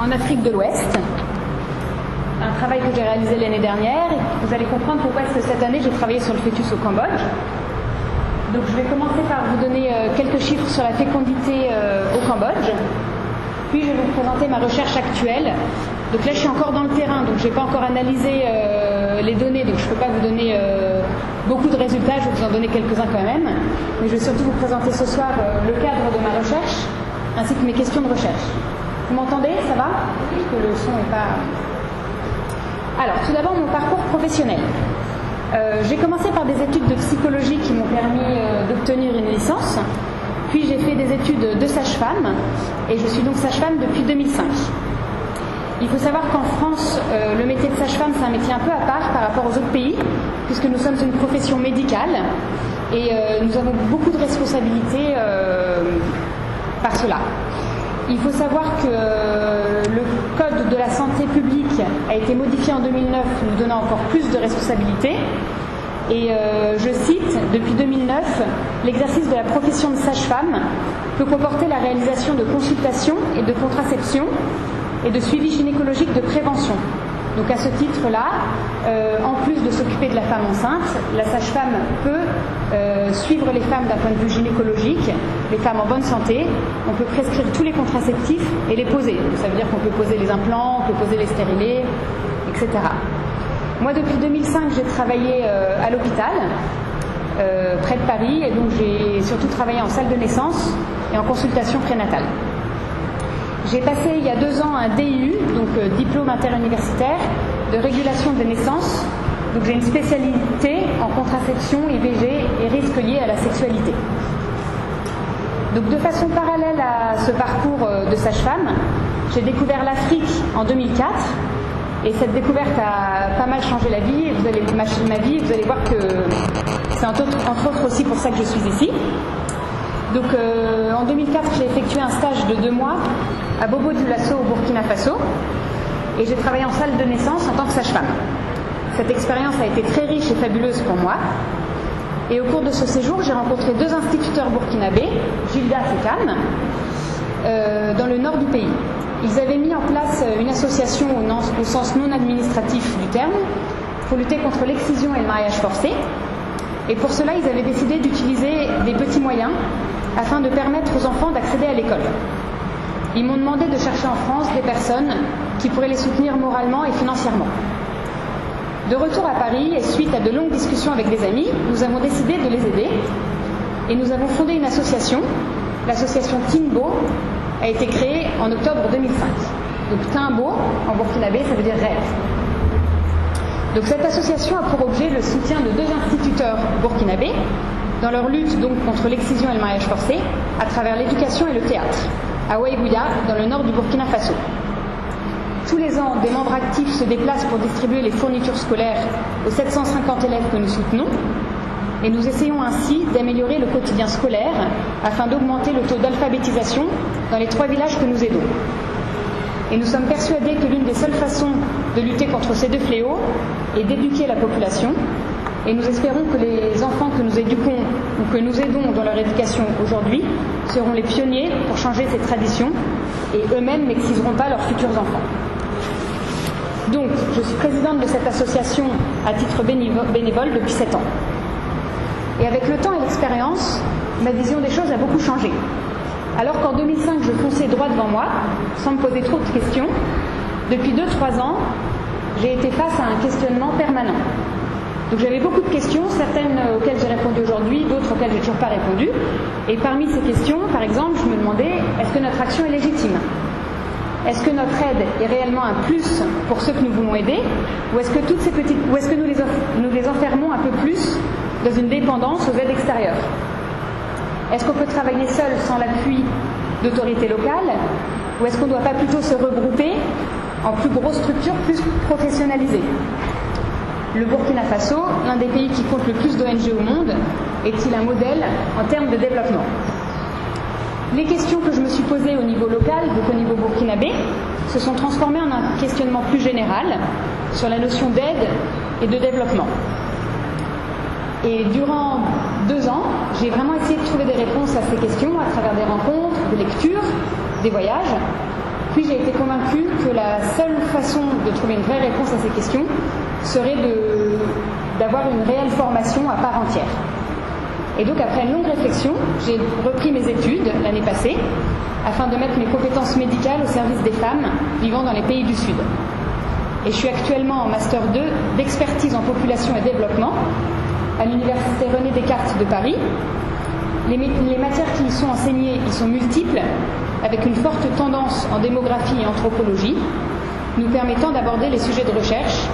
en Afrique de l'Ouest. Un travail que j'ai réalisé l'année dernière, et vous allez comprendre pourquoi est-ce que cette année j'ai travaillé sur le fœtus au Cambodge. Donc je vais commencer par vous donner quelques chiffres sur la fécondité au Cambodge, puis je vais vous présenter ma recherche actuelle. Donc là je suis encore dans le terrain, donc je n'ai pas encore analysé les données, donc je ne peux pas vous donner beaucoup de résultats, je vais vous en donner quelques-uns quand même, mais je vais surtout vous présenter ce soir le cadre de ma recherche, ainsi que mes questions de recherche. Vous m'entendez? Ça va? Parce que le son n'est pas... Alors, tout d'abord, mon parcours professionnel. J'ai commencé par des études de psychologie qui m'ont permis d'obtenir une licence. Puis j'ai fait des études de sage-femme et je suis donc sage-femme depuis 2005. Il faut savoir qu'en France, le métier de sage-femme, c'est un métier un peu à part par rapport aux autres pays, puisque nous sommes une profession médicale et nous avons beaucoup de responsabilités par cela. Il faut savoir que le Code de la santé publique a été modifié en 2009, nous donnant encore plus de responsabilités. Et je cite, depuis 2009, l'exercice de la profession de sage-femme peut comporter la réalisation de consultations et de contraception et de suivi gynécologique de prévention. Donc à ce titre-là, en plus de s'occuper de la femme enceinte, la sage-femme peut suivre les femmes d'un point de vue gynécologique, les femmes en bonne santé. On peut prescrire tous les contraceptifs et les poser. Donc, ça veut dire qu'on peut poser les implants, on peut poser les stérilés, etc. Moi, depuis 2005, j'ai travaillé à l'hôpital, près de Paris, et donc j'ai surtout travaillé en salle de naissance et en consultation prénatale. J'ai passé il y a 2 ans un DIU, donc diplôme interuniversitaire de régulation des naissances. Donc j'ai une spécialité en contraception, IVG et risques liés à la sexualité. Donc de façon parallèle à ce parcours de sage-femme, j'ai découvert l'Afrique en 2004 et cette découverte a pas mal changé ma vie et vous allez voir que c'est entre autres aussi pour ça que je suis ici. Donc en 2004, j'ai effectué un stage de 2 mois à Bobo Dioulasso au Burkina Faso et j'ai travaillé en salle de naissance en tant que sage-femme. Cette expérience a été très riche et fabuleuse pour moi. Et au cours de ce séjour, j'ai rencontré 2 instituteurs burkinabés, Gildas et Cam, dans le nord du pays. Ils avaient mis en place une association au sens non administratif du terme pour lutter contre l'excision et le mariage forcé. Et pour cela, ils avaient décidé d'utiliser des petits moyens afin de permettre aux enfants d'accéder à l'école. Ils m'ont demandé de chercher en France des personnes qui pourraient les soutenir moralement et financièrement. De retour à Paris, et suite à de longues discussions avec des amis, nous avons décidé de les aider et nous avons fondé une association. L'association Timbo a été créée en octobre 2005. Donc Timbo, en burkinabé, ça veut dire rêve. Donc cette association a pour objet le soutien de 2 instituteurs burkinabés dans leur lutte donc contre l'excision et le mariage forcé à travers l'éducation et le théâtre, à Ouaïbouya, dans le nord du Burkina Faso. Tous les ans, des membres actifs se déplacent pour distribuer les fournitures scolaires aux 750 élèves que nous soutenons et nous essayons ainsi d'améliorer le quotidien scolaire afin d'augmenter le taux d'alphabétisation dans les 3 villages que nous aidons. Et nous sommes persuadés que l'une des seules façons de lutter contre ces 2 fléaux est d'éduquer la population. Et nous espérons que les enfants que nous éduquons ou que nous aidons dans leur éducation aujourd'hui seront les pionniers pour changer ces traditions et eux-mêmes n'exciseront pas leurs futurs enfants. Donc, je suis présidente de cette association à titre bénévole depuis 7 ans. Et avec le temps et l'expérience, ma vision des choses a beaucoup changé. Alors qu'en 2005, je fonçais droit devant moi, sans me poser trop de questions, depuis 2-3 ans, j'ai été face à un questionnement permanent. Donc j'avais beaucoup de questions, certaines auxquelles j'ai répondu aujourd'hui, d'autres auxquelles j'ai toujours pas répondu. Et parmi ces questions, par exemple, je me demandais, est-ce que notre action est légitime ? Est-ce que notre aide est réellement un plus pour ceux que nous voulons aider ? Ou est-ce que nous les enfermons un peu plus dans une dépendance aux aides extérieures ? Est-ce qu'on peut travailler seul sans l'appui d'autorités locales ? Ou est-ce qu'on ne doit pas plutôt se regrouper en plus grosses structures, plus professionnalisées ? Le Burkina Faso, l'un des pays qui compte le plus d'ONG au monde, est-il un modèle en termes de développement ? Les questions que je me suis posées au niveau local, donc au niveau burkinabé, se sont transformées en un questionnement plus général sur la notion d'aide et de développement. Et durant 2 ans, j'ai vraiment essayé de trouver des réponses à ces questions à travers des rencontres, des lectures, des voyages. Puis j'ai été convaincue que la seule façon de trouver une vraie réponse à ces questions serait d'avoir une réelle formation à part entière. Et donc après une longue réflexion, j'ai repris mes études l'année passée afin de mettre mes compétences médicales au service des femmes vivant dans les pays du Sud. Et je suis actuellement en Master 2 d'expertise en population et développement à l'Université René Descartes de Paris. Les matières qui y sont enseignées y sont multiples, avec une forte tendance en démographie et anthropologie, nous permettant d'aborder les sujets de recherche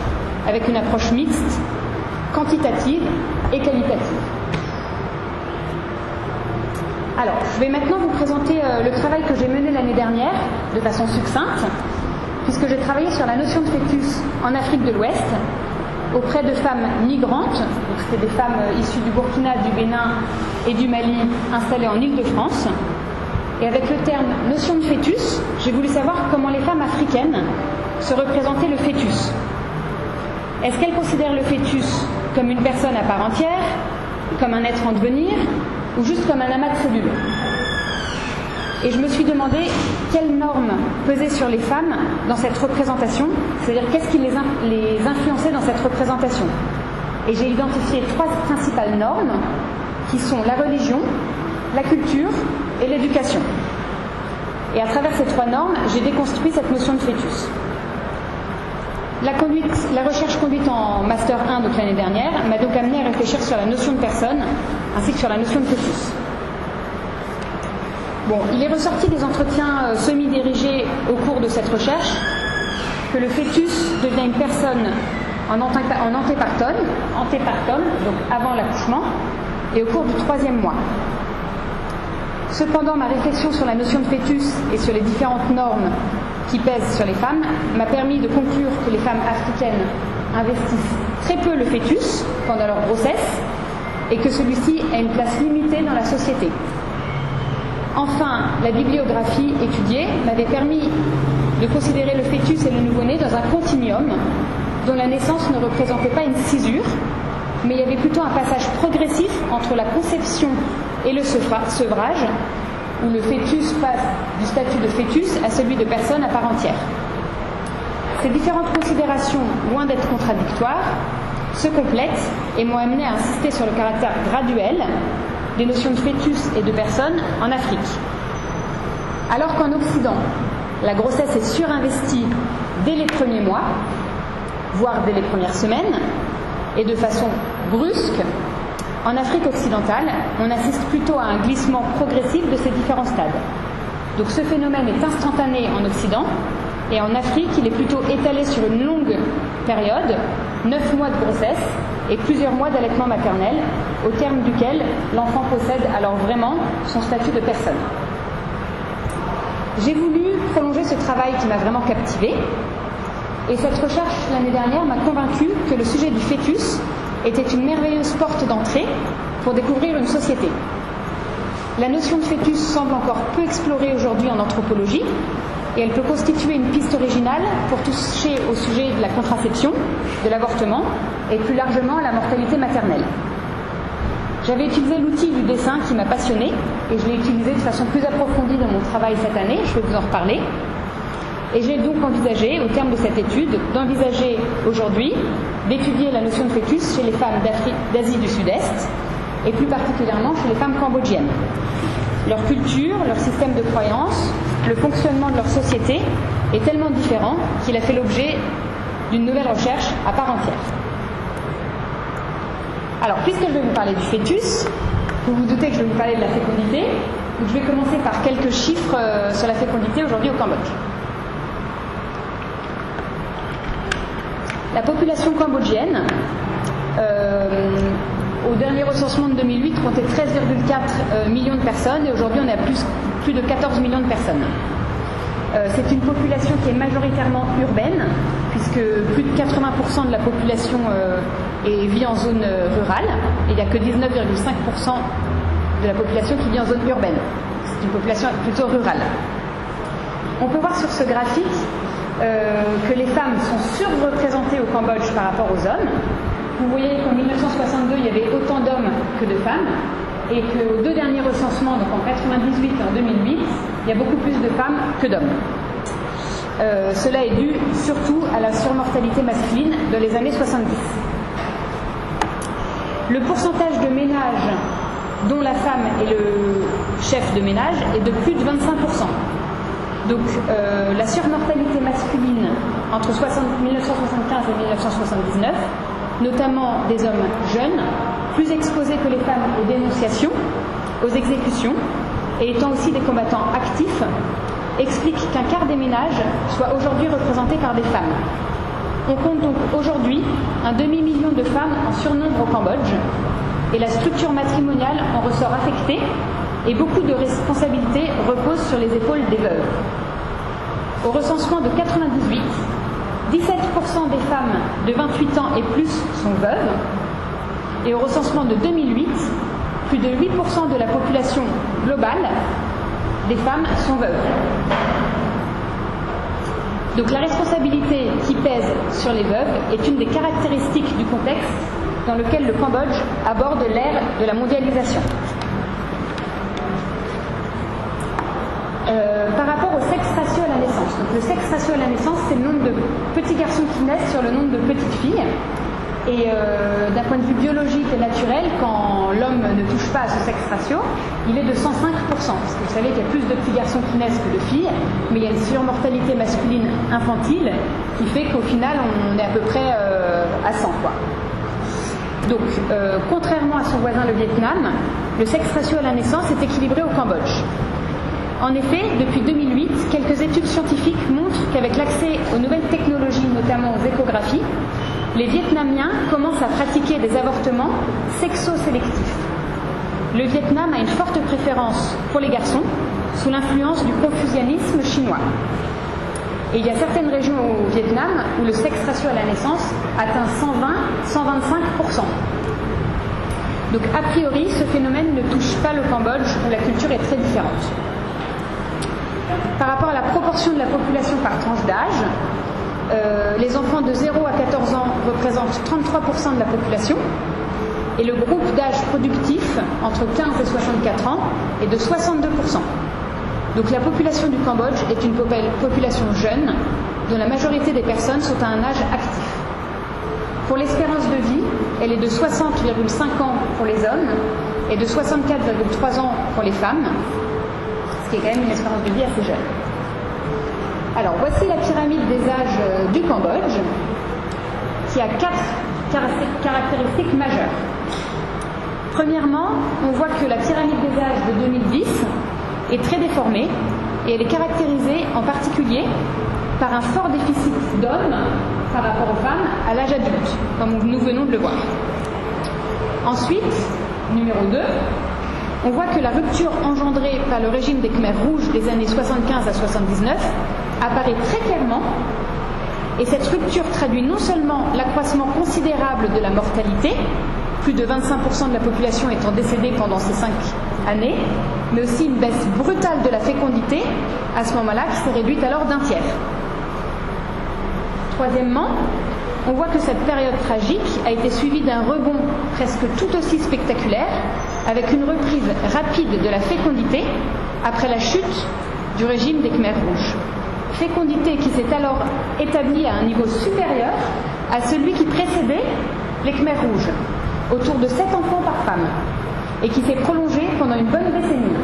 avec une approche mixte, quantitative et qualitative. Alors, je vais maintenant vous présenter le travail que j'ai mené l'année dernière, de façon succincte, puisque j'ai travaillé sur la notion de fœtus en Afrique de l'Ouest, auprès de femmes migrantes, donc c'était des femmes issues du Burkina, du Bénin et du Mali, installées en Île-de-France. Et avec le terme notion de fœtus, j'ai voulu savoir comment les femmes africaines se représentaient le fœtus. Est-ce qu'elles considèrent le fœtus comme une personne à part entière, comme un être en devenir, ou juste comme un amas de cellules? Et je me suis demandé quelles normes pesaient sur les femmes dans cette représentation, c'est-à-dire qu'est-ce qui les influençait dans cette représentation. Et j'ai identifié 3 principales normes qui sont la religion, la culture et l'éducation. Et à travers ces 3 normes, j'ai déconstruit cette notion de fœtus. La recherche conduite en Master 1 donc l'année dernière m'a donc amené à réfléchir sur la notion de personne ainsi que sur la notion de fœtus. Bon, il est ressorti des entretiens semi-dirigés au cours de cette recherche que le fœtus devient une personne en antépartum, donc avant l'accouchement, et au cours du 3e mois. Cependant, ma réflexion sur la notion de fœtus et sur les différentes normes qui pèsent sur les femmes m'a permis de conclure que les femmes africaines investissent très peu le fœtus pendant leur grossesse et que celui-ci a une place limitée dans la société. Enfin, la bibliographie étudiée m'avait permis de considérer le fœtus et le nouveau-né dans un continuum dont la naissance ne représentait pas une césure, mais il y avait plutôt un passage progressif entre la conception et le sevrage, où le fœtus passe du statut de fœtus à celui de personne à part entière. Ces différentes considérations, loin d'être contradictoires, se complètent et m'ont amené à insister sur le caractère graduel des notions de fœtus et de personne en Afrique. Alors qu'en Occident, la grossesse est surinvestie dès les premiers mois, voire dès les premières semaines, et de façon brusque, en Afrique occidentale, on assiste plutôt à un glissement progressif de ces différents stades. Donc ce phénomène est instantané en Occident, et en Afrique, il est plutôt étalé sur une longue période, 9 mois de grossesse et plusieurs mois d'allaitement maternel, au terme duquel l'enfant possède alors vraiment son statut de personne. J'ai voulu prolonger ce travail qui m'a vraiment captivée, et cette recherche l'année dernière m'a convaincue que le sujet du fœtus était une merveilleuse porte d'entrée pour découvrir une société. La notion de fœtus semble encore peu explorée aujourd'hui en anthropologie, et elle peut constituer une piste originale pour toucher au sujet de la contraception, de l'avortement et plus largement à la mortalité maternelle. J'avais utilisé l'outil du dessin qui m'a passionnée et je l'ai utilisé de façon plus approfondie dans mon travail cette année, je vais vous en reparler. Et j'ai donc envisagé, au terme de cette étude, d'envisager aujourd'hui d'étudier la notion de fœtus chez les femmes d'Asie du Sud-Est et plus particulièrement chez les femmes cambodgiennes. Leur culture, leur système de croyance, le fonctionnement de leur société est tellement différent qu'il a fait l'objet d'une nouvelle recherche à part entière. Alors, puisque je vais vous parler du fœtus, vous vous doutez que je vais vous parler de la fécondité, donc je vais commencer par quelques chiffres sur la fécondité aujourd'hui au Cambodge. La population cambodgienne, au dernier recensement de 2008, comptait 13,4 millions de personnes et aujourd'hui on est à plus de 14 millions de personnes. C'est une population qui est majoritairement urbaine, puisque plus de 80% de la population vit en zone rurale, et il n'y a que 19,5% de la population qui vit en zone urbaine. C'est une population plutôt rurale. On peut voir sur ce graphique que les femmes sont surreprésentées au Cambodge par rapport aux hommes. Vous voyez qu'en 1962, il y avait autant d'hommes que de femmes, et qu'aux 2 derniers recensements, donc en 1998 et en 2008, il y a beaucoup plus de femmes que d'hommes. Cela est dû surtout à la surmortalité masculine de les années 70. Le pourcentage de ménages dont la femme est le chef de ménage est de plus de 25%. Donc la surmortalité masculine entre 1975 et 1979, notamment des hommes jeunes, plus exposés que les femmes aux dénonciations, aux exécutions, et étant aussi des combattants actifs, explique qu'un quart des ménages soit aujourd'hui représenté par des femmes. On compte donc aujourd'hui un demi-million de femmes en surnombre au Cambodge, et la structure matrimoniale en ressort affectée, et beaucoup de responsabilités reposent sur les épaules des veuves. Au recensement de 98, 17% des femmes de 28 ans et plus sont veuves, et au recensement de 2008, plus de 8% de la population globale des femmes sont veuves. Donc la responsabilité qui pèse sur les veuves est une des caractéristiques du contexte dans lequel le Cambodge aborde l'ère de la mondialisation. Par rapport au sexe ratio à la naissance. Donc le sexe ratio à la naissance, c'est le nombre de petits garçons qui naissent sur le nombre de petites filles. Et d'un point de vue biologique et naturel, quand l'homme ne touche pas à ce sexe ratio, il est de 105%. Parce que vous savez qu'il y a plus de petits garçons qui naissent que de filles, mais il y a une surmortalité masculine infantile qui fait qu'au final, on est à peu près à 100, quoi. Donc, contrairement à son voisin le Vietnam, le sexe ratio à la naissance est équilibré au Cambodge. En effet, depuis 2008, quelques études scientifiques montrent qu'avec l'accès aux nouvelles technologies, notamment aux échographies, les Vietnamiens commencent à pratiquer des avortements sexo-sélectifs. Le Vietnam a une forte préférence pour les garçons, sous l'influence du confucianisme chinois. Et il y a certaines régions au Vietnam où le sexe ratio à la naissance atteint 120-125%. Donc a priori, ce phénomène ne touche pas le Cambodge où la culture est très différente. Par rapport à la proportion de la population par tranche d'âge, les enfants de 0 à 14 ans représentent 33% de la population et le groupe d'âge productif entre 15 et 64 ans est de 62%. Donc la population du Cambodge est une population jeune dont la majorité des personnes sont à un âge actif. Pour l'espérance de vie, elle est de 60,5 ans pour les hommes et de 64,3 ans pour les femmes, ce qui est quand même une espérance de vie assez jeune. Alors, voici la pyramide des âges du Cambodge, qui a 4 caractéristiques majeures. Premièrement, on voit que la pyramide des âges de 2010 est très déformée, et elle est caractérisée en particulier par un fort déficit d'hommes par rapport aux femmes à l'âge adulte, comme nous venons de le voir. Ensuite, numéro 2, on voit que la rupture engendrée par le régime des Khmers rouges des années 75 à 79 apparaît très clairement, et cette rupture traduit non seulement l'accroissement considérable de la mortalité, plus de 25% de la population étant décédée pendant ces 5 années, mais aussi une baisse brutale de la fécondité à ce moment-là qui s'est réduite alors d'un tiers. Troisièmement, on voit que cette période tragique a été suivie d'un rebond presque tout aussi spectaculaire, avec une reprise rapide de la fécondité après la chute du régime des Khmers rouges. Fécondité qui s'est alors établie à un niveau supérieur à celui qui précédait les Khmers rouges, autour de 7 enfants par femme, et qui s'est prolongée pendant une bonne décennie.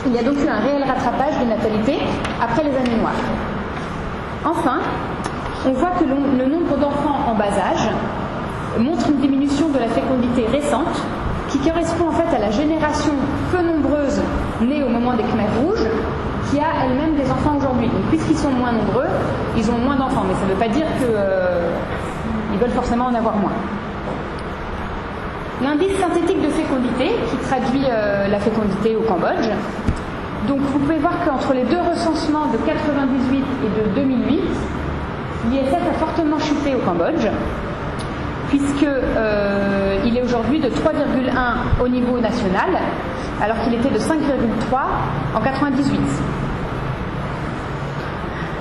Il y a donc eu un réel rattrapage de natalité après les années noires. Enfin, on voit que le nombre d'enfants en bas âge montre une diminution de la fécondité récente qui correspond en fait à la génération peu nombreuse née au moment des Khmers rouges qui a elle-même des enfants aujourd'hui. Donc puisqu'ils sont moins nombreux, ils ont moins d'enfants, mais ça ne veut pas dire qu'ils veulent forcément en avoir moins. L'indice synthétique de fécondité qui traduit la fécondité au Cambodge. Donc vous pouvez voir qu'entre les deux recensements de 98 et de 2008, l'ISF a fortement chuté au Cambodge, puisqu'il est aujourd'hui de 3,1 au niveau national, alors qu'il était de 5,3 en 98.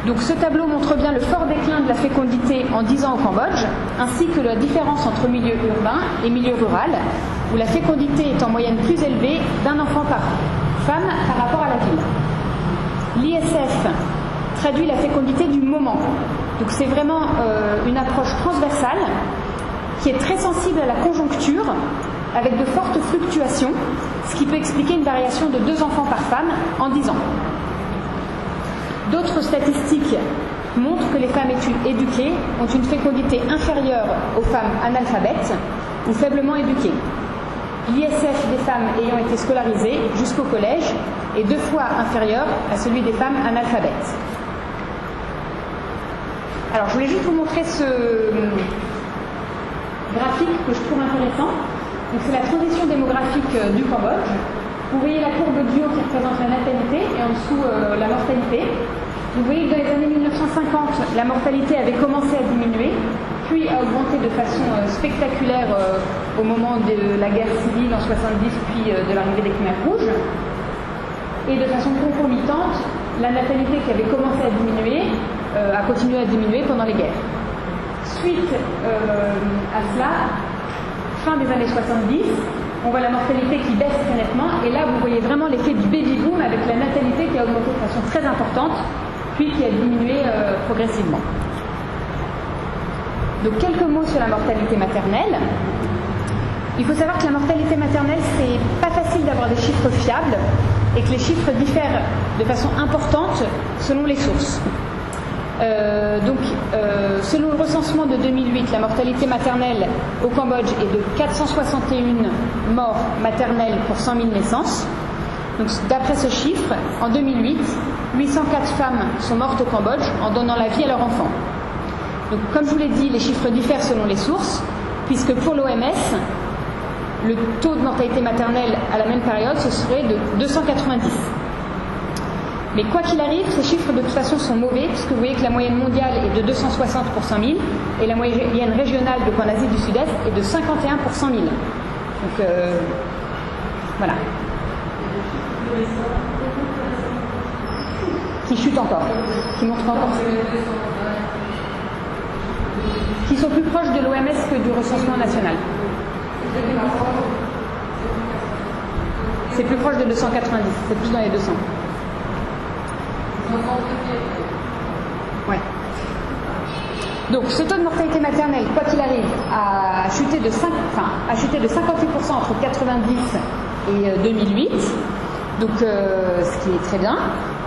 Donc ce tableau montre bien le fort déclin de la fécondité en 10 ans au Cambodge, ainsi que la différence entre milieu urbain et milieu rural, où la fécondité est en moyenne plus élevée d'un enfant par femme par rapport à la ville. L'ISF traduit la fécondité du moment. Donc c'est vraiment une approche transversale qui est très sensible à la conjoncture, avec de fortes fluctuations, ce qui peut expliquer une variation de 2 enfants par femme en 10 ans. D'autres statistiques montrent que les femmes éduquées ont une fécondité inférieure aux femmes analphabètes ou faiblement éduquées. L'ISF des femmes ayant été scolarisées jusqu'au collège est 2 fois inférieur à celui des femmes analphabètes. Alors, je voulais juste vous montrer ce graphique que je trouve intéressant. Donc, c'est la transition démographique du Cambodge. Vous voyez la courbe du haut qui représente la natalité et en dessous la mortalité. Vous voyez que dans les années 1950, la mortalité avait commencé à diminuer, puis a augmenté de façon spectaculaire au moment de la guerre civile en 70, puis de l'arrivée des Khmers rouges. Et de façon concomitante, la natalité qui avait commencé à diminuer a continué à diminuer pendant les guerres. Suite à cela, fin des années 70, on voit la mortalité qui baisse très nettement, et là vous voyez vraiment l'effet du baby boom avec la natalité qui a augmenté de façon très importante, puis qui a diminué progressivement. Donc quelques mots sur la mortalité maternelle. Il faut savoir que la mortalité maternelle, c'est pas facile d'avoir des chiffres fiables et que les chiffres diffèrent de façon importante selon les sources. Selon le recensement de 2008, la mortalité maternelle au Cambodge est de 461 morts maternelles pour 100 000 naissances. Donc, d'après ce chiffre, en 2008, 804 femmes sont mortes au Cambodge en donnant la vie à leur enfant. Donc, comme je vous l'ai dit, les chiffres diffèrent selon les sources, puisque pour l'OMS, le taux de mortalité maternelle à la même période, ce serait de 290. Mais quoi qu'il arrive, ces chiffres de toute façon sont mauvais, puisque vous voyez que la moyenne mondiale est de 260 pour 100 000, et la moyenne régionale en Asie du Sud-Est est de 51 pour 100 000. Donc, voilà. Qui chutent encore, qui montrent encore, qui sont plus proches de l'OMS que du recensement national. C'est plus proche de 290, c'est plus dans les 200. Ouais. Donc ce taux de mortalité maternelle, quoi qu'il arrive, a chuté de 58% entre 90 et 2008, donc ce qui est très bien.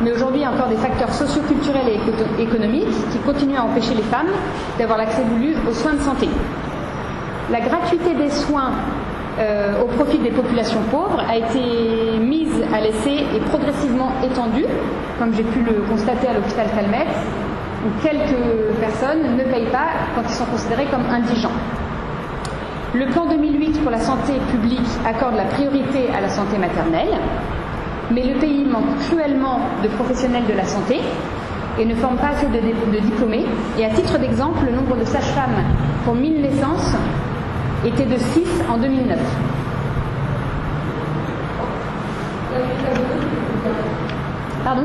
Mais aujourd'hui, il y a encore des facteurs socio-culturels et économiques qui continuent à empêcher les femmes d'avoir l'accès voulu aux soins de santé. La gratuité des soins au profit des populations pauvres a été mise à l'essai et progressivement étendue, comme j'ai pu le constater à l'hôpital Calmette, où quelques personnes ne payent pas quand ils sont considérés comme indigents. Le plan 2008 pour la santé publique accorde la priorité à la santé maternelle, mais le pays manque cruellement de professionnels de la santé et ne forme pas assez de diplômés. Et à titre d'exemple, le nombre de sages-femmes pour 1000 naissances était de 6 en 2009. Pardon ?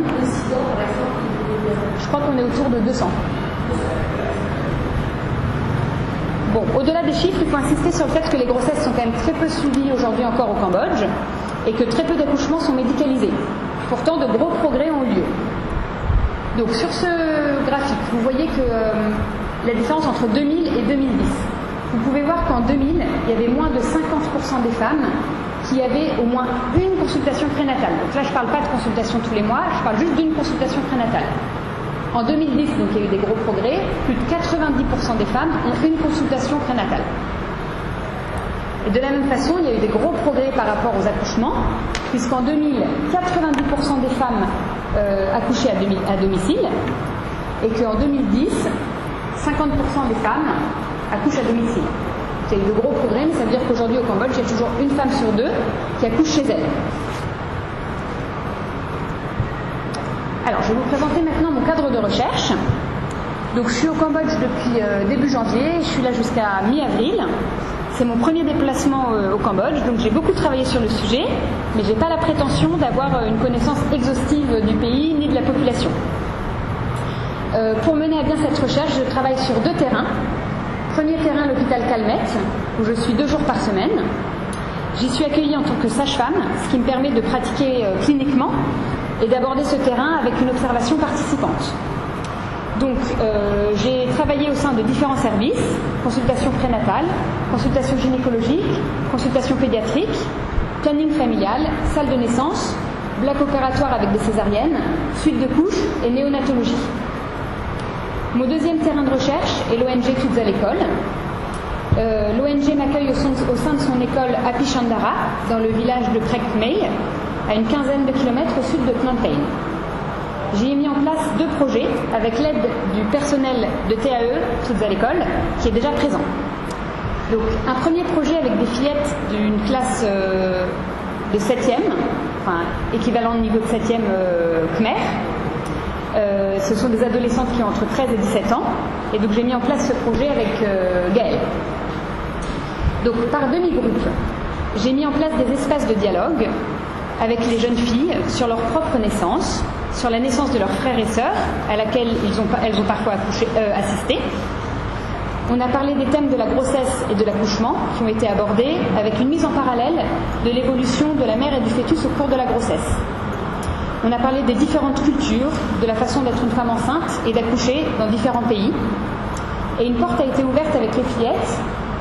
Je crois qu'on est autour de 200. Bon, au-delà des chiffres, il faut insister sur le fait que les grossesses sont quand même très peu suivies aujourd'hui encore au Cambodge et que très peu d'accouchements sont médicalisés. Pourtant, de gros progrès ont eu lieu. Donc, sur ce graphique, vous voyez que la différence entre 2000 et 2010. Vous pouvez voir qu'en 2000, il y avait moins de 50% des femmes qui avaient au moins une consultation prénatale. Donc là, je ne parle pas de consultation tous les mois, je parle juste d'une consultation prénatale. En 2010, donc il y a eu des gros progrès, plus de 90% des femmes ont une consultation prénatale. Et de la même façon, il y a eu des gros progrès par rapport aux accouchements, puisqu'en 2000, 90% des femmes accouchaient à domicile, et qu'en 2010, 50% des femmes accouchent à domicile. Il y a eu de gros progrès, mais ça veut dire qu'aujourd'hui au Cambodge, il y a toujours une femme sur 2 qui accouche chez elle. Alors, je vais vous présenter maintenant mon cadre de recherche. Donc, je suis au Cambodge depuis début janvier, je suis là jusqu'à mi-avril. C'est mon premier déplacement au Cambodge, donc j'ai beaucoup travaillé sur le sujet, mais je n'ai pas la prétention d'avoir une connaissance exhaustive du pays ni de la population. Pour mener à bien cette recherche, je travaille sur 2 terrains. Premier terrain, l'hôpital Calmette, où je suis 2 jours par semaine. J'y suis accueillie en tant que sage-femme, ce qui me permet de pratiquer cliniquement et d'aborder ce terrain avec une observation participante. Donc, j'ai travaillé au sein de différents services, consultation prénatale, consultation gynécologique, consultation pédiatrique, planning familial, salle de naissance, bloc opératoire avec des césariennes, suite de couches et néonatologie. Mon deuxième terrain de recherche est l'ONG Toutes à l'école. L'ONG m'accueille au sein de son école à Pishandara, dans le village de Prekmei, à une quinzaine de kilomètres au sud de Phnom Penh. J'y ai mis en place 2 projets avec l'aide du personnel de TAE, Toutes à l'école, qui est déjà présent. Donc, un premier projet avec des fillettes d'une classe de 7e, enfin équivalent de niveau de 7e Khmer. Ce sont des adolescentes qui ont entre 13 et 17 ans. Et donc, j'ai mis en place ce projet avec Gaëlle. Donc, par demi-groupe, j'ai mis en place des espaces de dialogue avec les jeunes filles sur leur propre naissance, sur la naissance de leurs frères et sœurs, à laquelle elles ont parfois assisté. On a parlé des thèmes de la grossesse et de l'accouchement qui ont été abordés avec une mise en parallèle de l'évolution de la mère et du fœtus au cours de la grossesse. On a parlé des différentes cultures, de la façon d'être une femme enceinte et d'accoucher dans différents pays. Et une porte a été ouverte avec les fillettes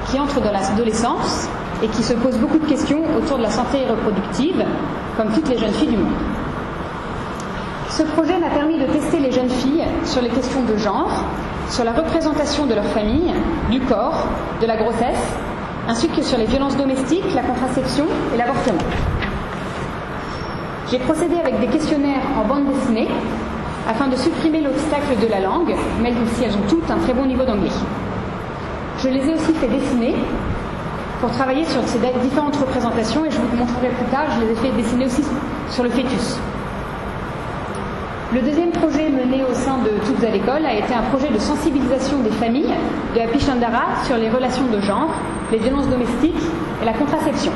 qui entrent dans l'adolescence et qui se posent beaucoup de questions autour de la santé reproductive, comme toutes les jeunes filles du monde. Ce projet m'a permis de tester les jeunes filles sur les questions de genre, sur la représentation de leur famille, du corps, de la grossesse, ainsi que sur les violences domestiques, la contraception et l'avortement. J'ai procédé avec des questionnaires en bande dessinée afin de supprimer l'obstacle de la langue, même si elles ont toutes un très bon niveau d'anglais. Je les ai aussi fait dessiner pour travailler sur ces différentes représentations et je vous montrerai plus tard, je les ai fait dessiner aussi sur le fœtus. Le deuxième projet mené au sein de Toutes à l'école a été un projet de sensibilisation des familles de Happy Chandara sur les relations de genre, les violences domestiques et la contraception.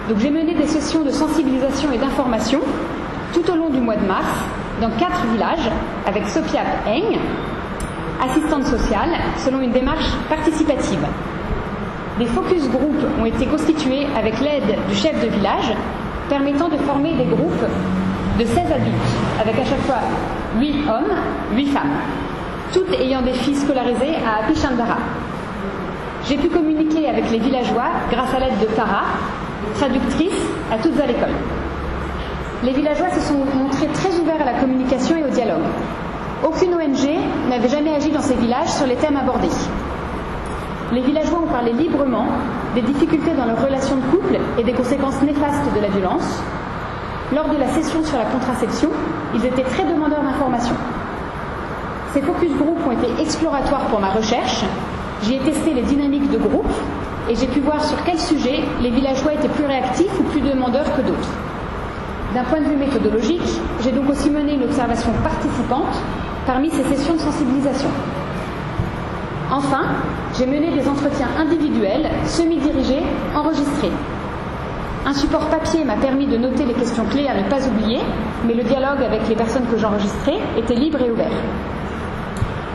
Donc j'ai mené des sessions de sensibilisation et d'information tout au long du mois de mars dans 4 villages avec Sopiap Eng, assistante sociale, selon une démarche participative. Des focus groups ont été constitués avec l'aide du chef de village, permettant de former des groupes de 16 adultes, avec à chaque fois 8 hommes, 8 femmes, toutes ayant des filles scolarisées à Happy Chandara. J'ai pu communiquer avec les villageois grâce à l'aide de Tara, traductrice à Toutes à l'école. Les villageois se sont montrés très ouverts à la communication et au dialogue. Aucune ONG n'avait jamais agi dans ces villages sur les thèmes abordés. Les villageois ont parlé librement des difficultés dans leurs relations de couple et des conséquences néfastes de la violence. Lors de la session sur la contraception, ils étaient très demandeurs d'informations. Ces focus group ont été exploratoires pour ma recherche. J'y ai testé les dynamiques de groupe et j'ai pu voir sur quel sujet les villageois étaient plus réactifs ou plus demandeurs que d'autres. D'un point de vue méthodologique, j'ai donc aussi mené une observation participante parmi ces sessions de sensibilisation. Enfin, j'ai mené des entretiens individuels, semi-dirigés, enregistrés. Un support papier m'a permis de noter les questions clés à ne pas oublier, mais le dialogue avec les personnes que j'enregistrais était libre et ouvert.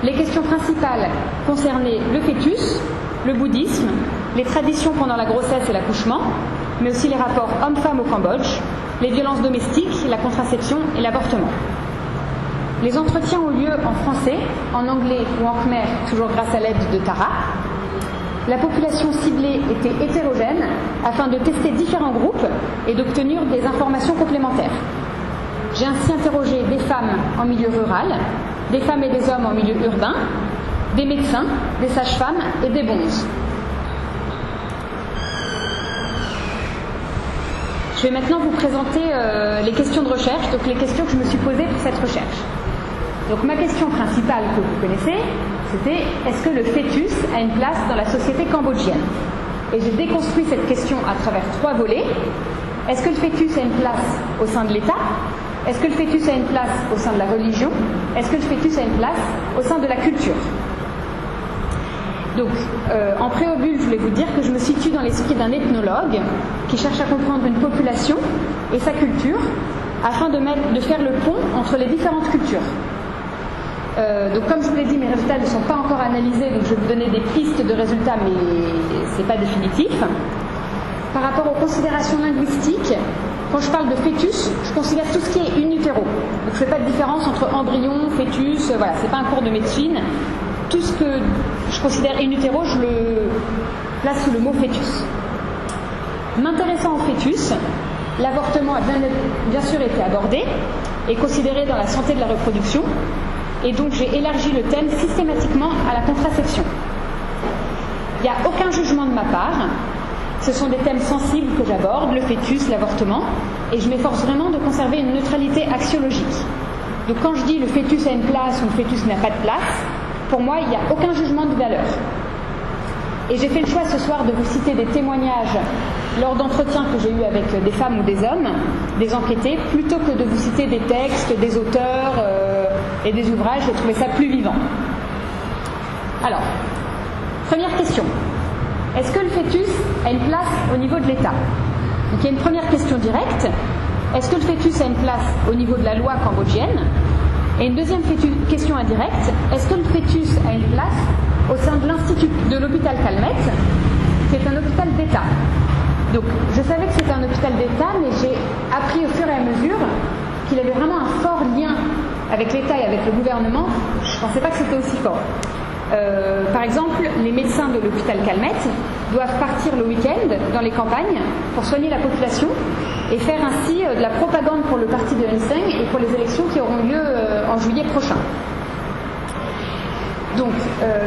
Les questions principales concernaient le fœtus, le bouddhisme, les traditions pendant la grossesse et l'accouchement, mais aussi les rapports hommes-femmes au Cambodge, les violences domestiques, la contraception et l'avortement. Les entretiens ont lieu en français, en anglais ou en khmer, toujours grâce à l'aide de Tara. La population ciblée était hétérogène afin de tester différents groupes et d'obtenir des informations complémentaires. J'ai ainsi interrogé des femmes en milieu rural, des femmes et des hommes en milieu urbain, des médecins, des sages-femmes et des bonzes. Je vais maintenant vous présenter les questions de recherche, donc les questions que je me suis posées pour cette recherche. Donc ma question principale que vous connaissez, c'était est-ce que le fœtus a une place dans la société cambodgienne? Et j'ai déconstruit cette question à travers 3 volets. Est-ce que le fœtus a une place au sein de l'État? Est-ce que le fœtus a une place au sein de la religion? Est-ce que le fœtus a une place au sein de la culture? Donc, en préambule, je voulais vous dire que je me situe dans l'esprit d'un ethnologue qui cherche à comprendre une population et sa culture afin de faire le pont entre les différentes cultures. Donc comme je vous l'ai dit, mes résultats ne sont pas encore analysés, donc je vais vous donner des pistes de résultats, mais ce n'est pas définitif. Par rapport aux considérations linguistiques, quand je parle de fœtus, je considère tout ce qui est in utero. Donc je ne fais pas de différence entre embryon, fœtus, voilà, c'est pas un cours de médecine. Tout ce que je considère in utero, je le place sous le mot fœtus. M'intéressant au fœtus, l'avortement a bien sûr été abordé et considéré dans la santé de la reproduction, et donc j'ai élargi le thème systématiquement à la contraception. Il n'y a aucun jugement de ma part. Ce sont des thèmes sensibles que j'aborde, le fœtus, l'avortement, et je m'efforce vraiment de conserver une neutralité axiologique. Donc quand je dis le fœtus a une place ou le fœtus n'a pas de place, pour moi, il n'y a aucun jugement de valeur. Et j'ai fait le choix ce soir de vous citer des témoignages lors d'entretiens que j'ai eus avec des femmes ou des hommes, des enquêtés, plutôt que de vous citer des textes, des auteurs et des ouvrages. J'ai trouvé ça plus vivant. Alors, première question. Est-ce que le fœtus a une place au niveau de l'État? Donc il y a une première question directe. Est-ce que le fœtus a une place au niveau de la loi cambodgienne? Et une deuxième question indirecte. Est-ce que le fœtus a une place au sein de l'Institut de l'hôpital Calmette, qui est un hôpital d'État? Donc je savais que c'était un hôpital d'État, mais j'ai appris au fur et à mesure qu'il avait vraiment un fort lien avec l'État et avec le gouvernement. Je ne pensais pas que c'était aussi fort. Par exemple, les médecins de l'hôpital Calmette doivent partir le week-end dans les campagnes pour soigner la population et faire ainsi de la propagande pour le parti de Hun Sen et pour les élections qui auront lieu en juillet prochain. Donc,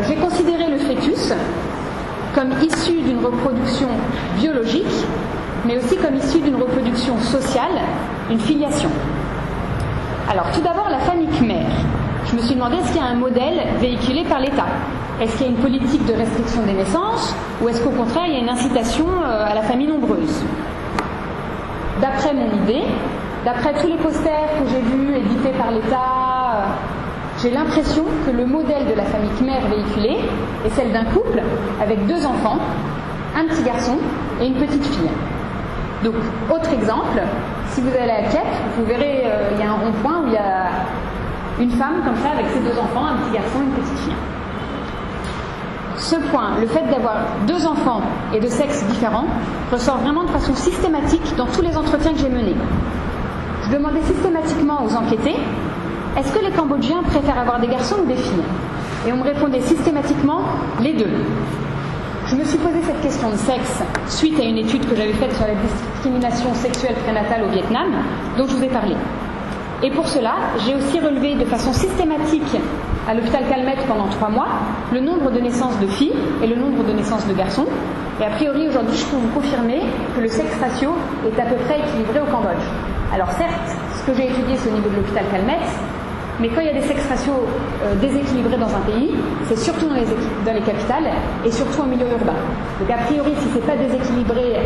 j'ai considéré le fœtus comme issu d'une reproduction biologique, mais aussi comme issu d'une reproduction sociale, une filiation. Alors, tout d'abord, la famille Khmer. Je me suis demandé, est-ce qu'il y a un modèle véhiculé par l'État? Est-ce qu'il y a une politique de restriction des naissances, ou est-ce qu'au contraire, il y a une incitation à la famille nombreuse? D'après mon idée, d'après tous les posters que j'ai vus édités par l'État, j'ai l'impression que le modèle de la famille Khmer véhiculée est celle d'un couple avec 2 enfants, un petit garçon et une petite fille. Donc, autre exemple, si vous allez à Kiev, vous verrez, il y a un rond-point où il y a une femme comme ça avec ses 2 enfants, un petit garçon et une petite fille. Ce point, le fait d'avoir 2 enfants et de sexes différents, ressort vraiment de façon systématique dans tous les entretiens que j'ai menés. Je demandais systématiquement aux enquêtés, est-ce que les Cambodgiens préfèrent avoir des garçons ou des filles? Et on me répondait systématiquement, les deux. Je me suis posé cette question de sexe suite à une étude que j'avais faite sur la discrimination sexuelle prénatale au Vietnam, dont je vous ai parlé. Et pour cela, j'ai aussi relevé de façon systématique à l'hôpital Calmette pendant 3 mois le nombre de naissances de filles et le nombre de naissances de garçons. Et a priori, aujourd'hui, je peux vous confirmer que le sexe ratio est à peu près équilibré au Cambodge. Alors certes, ce que j'ai étudié, c'est au niveau de l'hôpital Calmette, mais quand il y a des sex ratios déséquilibrés dans un pays, c'est surtout dans les capitales et surtout en milieu urbain. Donc a priori, si ce n'est pas déséquilibré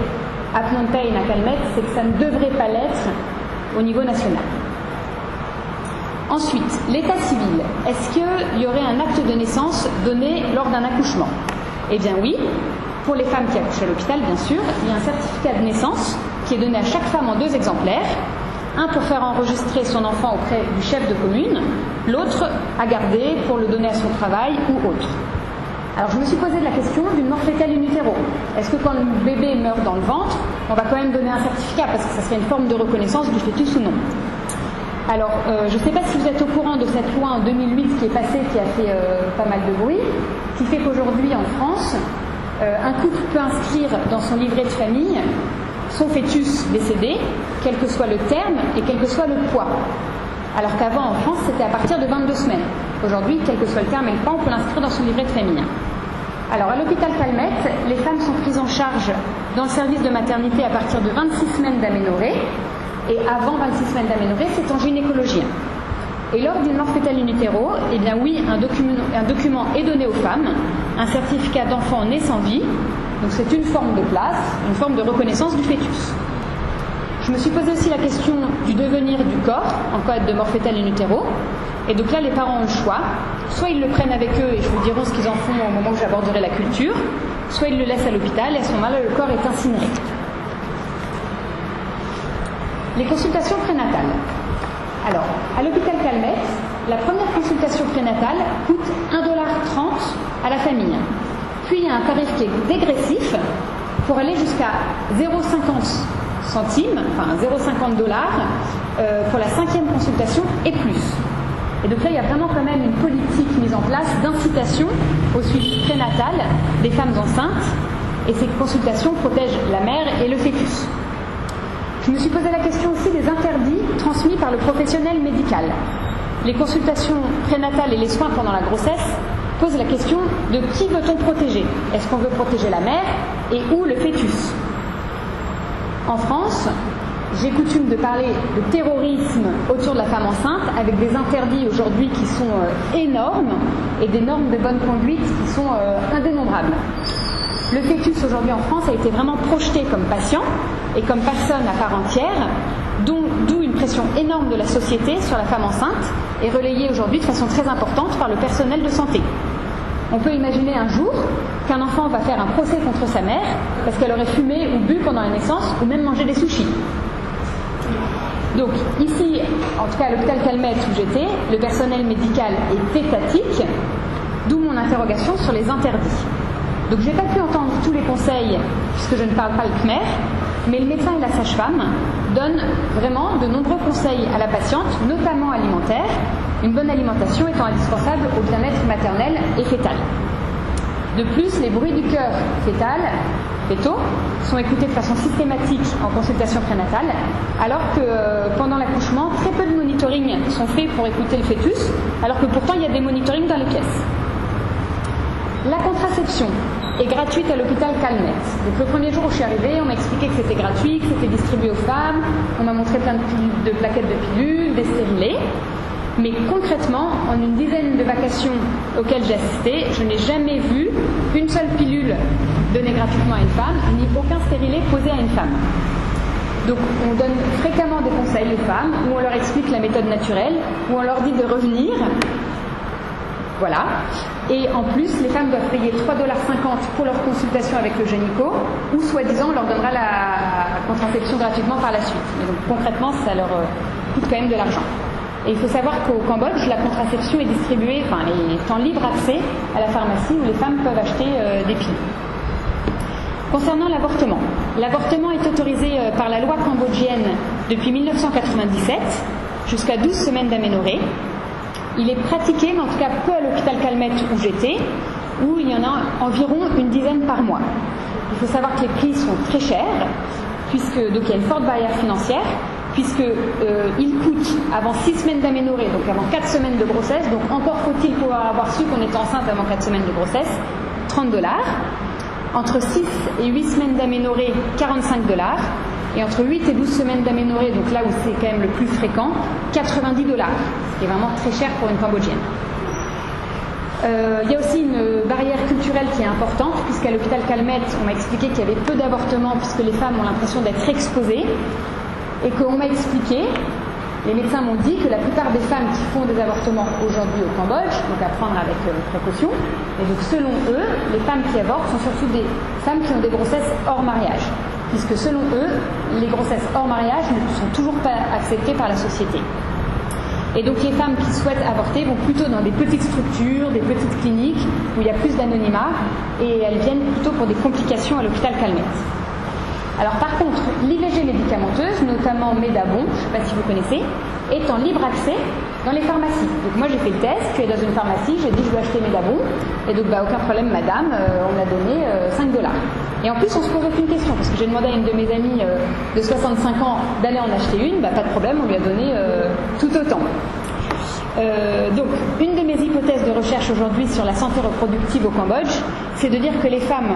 à Phnom Penh, à Calmette, c'est que ça ne devrait pas l'être au niveau national. Ensuite, l'état civil. Est-ce qu'il y aurait un acte de naissance donné lors d'un accouchement? Eh bien oui, pour les femmes qui accouchent à l'hôpital, bien sûr, il y a un certificat de naissance qui est donné à chaque femme en 2 exemplaires. Un pour faire enregistrer son enfant auprès du chef de commune, l'autre à garder pour le donner à son travail ou autre. Alors je me suis posé la question d'une mort fétale in utero. Est-ce que quand le bébé meurt dans le ventre, on va quand même donner un certificat parce que ça serait une forme de reconnaissance du fœtus ou non? Alors je ne sais pas si vous êtes au courant de cette loi en 2008 qui est passée, qui a fait pas mal de bruit, qui fait qu'aujourd'hui en France, un couple peut inscrire dans son livret de famille son fœtus décédé, quel que soit le terme et quel que soit le poids. Alors qu'avant en France, c'était à partir de 22 semaines. Aujourd'hui, quel que soit le terme et le poids, on peut l'inscrire dans son livret de famille. Alors à l'hôpital Calmette, les femmes sont prises en charge dans le service de maternité à partir de 26 semaines d'aménorrhée. Et avant 26 semaines d'aménorrhée, c'est en gynécologie. Et lors d'une mort fétale in utero, eh bien oui, un document est donné aux femmes, un certificat d'enfant né sans vie. Donc c'est une forme de place, une forme de reconnaissance du fœtus. Je me suis posé aussi la question du devenir du corps en cas de mort fétale in utero. Et donc là, les parents ont le choix. Soit ils le prennent avec eux et je vous dirai ce qu'ils en font au moment où j'aborderai la culture, soit ils le laissent à l'hôpital et à ce moment-là, le corps est incinéré. Les consultations prénatales. Alors, à l'hôpital Calmette, la première consultation prénatale coûte 1,30 $ à la famille. Puis il y a un tarif qui est dégressif pour aller jusqu'à 0,50 centimes, enfin 0,50 $, pour la 5e consultation et plus. Et donc là, il y a vraiment quand même une politique mise en place d'incitation au suivi prénatal des femmes enceintes, et ces consultations protègent la mère et le fœtus. Je me suis posé la question aussi des interdits transmis par le professionnel médical. Les consultations prénatales et les soins pendant la grossesse posent la question de qui veut-on protéger ? Est-ce qu'on veut protéger la mère et ou le fœtus ? En France, j'ai coutume de parler de terrorisme autour de la femme enceinte avec des interdits aujourd'hui qui sont énormes et des normes de bonne conduite qui sont indénombrables. Le fœtus aujourd'hui en France a été vraiment projeté comme patient et comme personne à part entière, d'où une pression énorme de la société sur la femme enceinte et relayée aujourd'hui de façon très importante par le personnel de santé. On peut imaginer un jour qu'un enfant va faire un procès contre sa mère parce qu'elle aurait fumé ou bu pendant la naissance ou même mangé des sushis. Donc ici, en tout cas à l'hôpital Calmette où j'étais, le personnel médical est étatique, d'où mon interrogation sur les interdits. Donc j'ai pas pu entendre tous les conseils puisque je ne parle pas le khmer, mais le médecin et la sage-femme donnent vraiment de nombreux conseils à la patiente, notamment alimentaires, une bonne alimentation étant indispensable au bien-être maternel et fœtal. De plus, les bruits du cœur fétaux, sont écoutés de façon systématique en consultation prénatale, alors que pendant l'accouchement, très peu de monitoring sont faits pour écouter le fœtus, alors que pourtant il y a des monitorings dans les pièces. La contraception est gratuite à l'hôpital Calmette. Donc le premier jour où je suis arrivée, on m'a expliqué que c'était gratuit, que c'était distribué aux femmes, on m'a montré plein de plaquettes de pilules, des stérilés. Mais concrètement, en une dizaine de vacations auxquelles j'ai assisté, je n'ai jamais vu une seule pilule donnée gratuitement à une femme, ni aucun stérilet posé à une femme. Donc on donne fréquemment des conseils aux femmes, où on leur explique la méthode naturelle, où on leur dit de revenir. Voilà. Et en plus, les femmes doivent payer 3,50 $ pour leur consultation avec le gynéco, ou soi-disant on leur donnera la contraception gratuitement par la suite. Mais donc concrètement, ça leur coûte quand même de l'argent. Et il faut savoir qu'au Cambodge, la contraception est distribuée, est en libre accès à la pharmacie où les femmes peuvent acheter des pilules. Concernant l'avortement est autorisé par la loi cambodgienne depuis 1997 jusqu'à 12 semaines d'aménorrhée. Il est pratiqué, mais en tout cas peu à l'hôpital Calmette où j'étais, où il y en a environ une dizaine par mois. Il faut savoir que les prix sont très chers, donc il y a une forte barrière financière, puisqu'il coûte avant 6 semaines d'aménorrhée, donc avant 4 semaines de grossesse, donc encore faut-il pouvoir avoir su qu'on était enceinte avant 4 semaines de grossesse, 30 $. Entre 6 et 8 semaines d'aménorrhée, 45 $. Et entre 8 et 12 semaines d'aménorrhée, donc là où c'est quand même le plus fréquent, 90 $, ce qui est vraiment très cher pour une Cambodgienne. Il y a aussi une barrière culturelle qui est importante, puisqu'à l'hôpital Calmette, on m'a expliqué qu'il y avait peu d'avortements, puisque les femmes ont l'impression d'être exposées, et qu'on m'a expliqué, les médecins m'ont dit que la plupart des femmes qui font des avortements aujourd'hui au Cambodge, donc à prendre avec précaution, et donc selon eux, les femmes qui avortent sont surtout des femmes qui ont des grossesses hors mariage, puisque selon eux, les grossesses hors mariage ne sont toujours pas acceptées par la société. Et donc les femmes qui souhaitent avorter vont plutôt dans des petites structures, des petites cliniques, où il y a plus d'anonymat, et elles viennent plutôt pour des complications à l'hôpital Calmette. Alors par contre, l'IVG médicamenteuse, notamment Medabon, je ne sais pas si vous connaissez, est en libre accès dans les pharmacies. Donc moi j'ai fait le test, je suis allée dans une pharmacie, j'ai dit je veux acheter Medabon, et donc aucun problème madame, on m'a donné 5 $. Et en plus on se pose aucune question, parce que j'ai demandé à une de mes amies de 65 ans d'aller en acheter une, pas de problème, on lui a donné tout autant. Donc une de mes hypothèses de recherche aujourd'hui sur la santé reproductive au Cambodge, c'est de dire que les femmes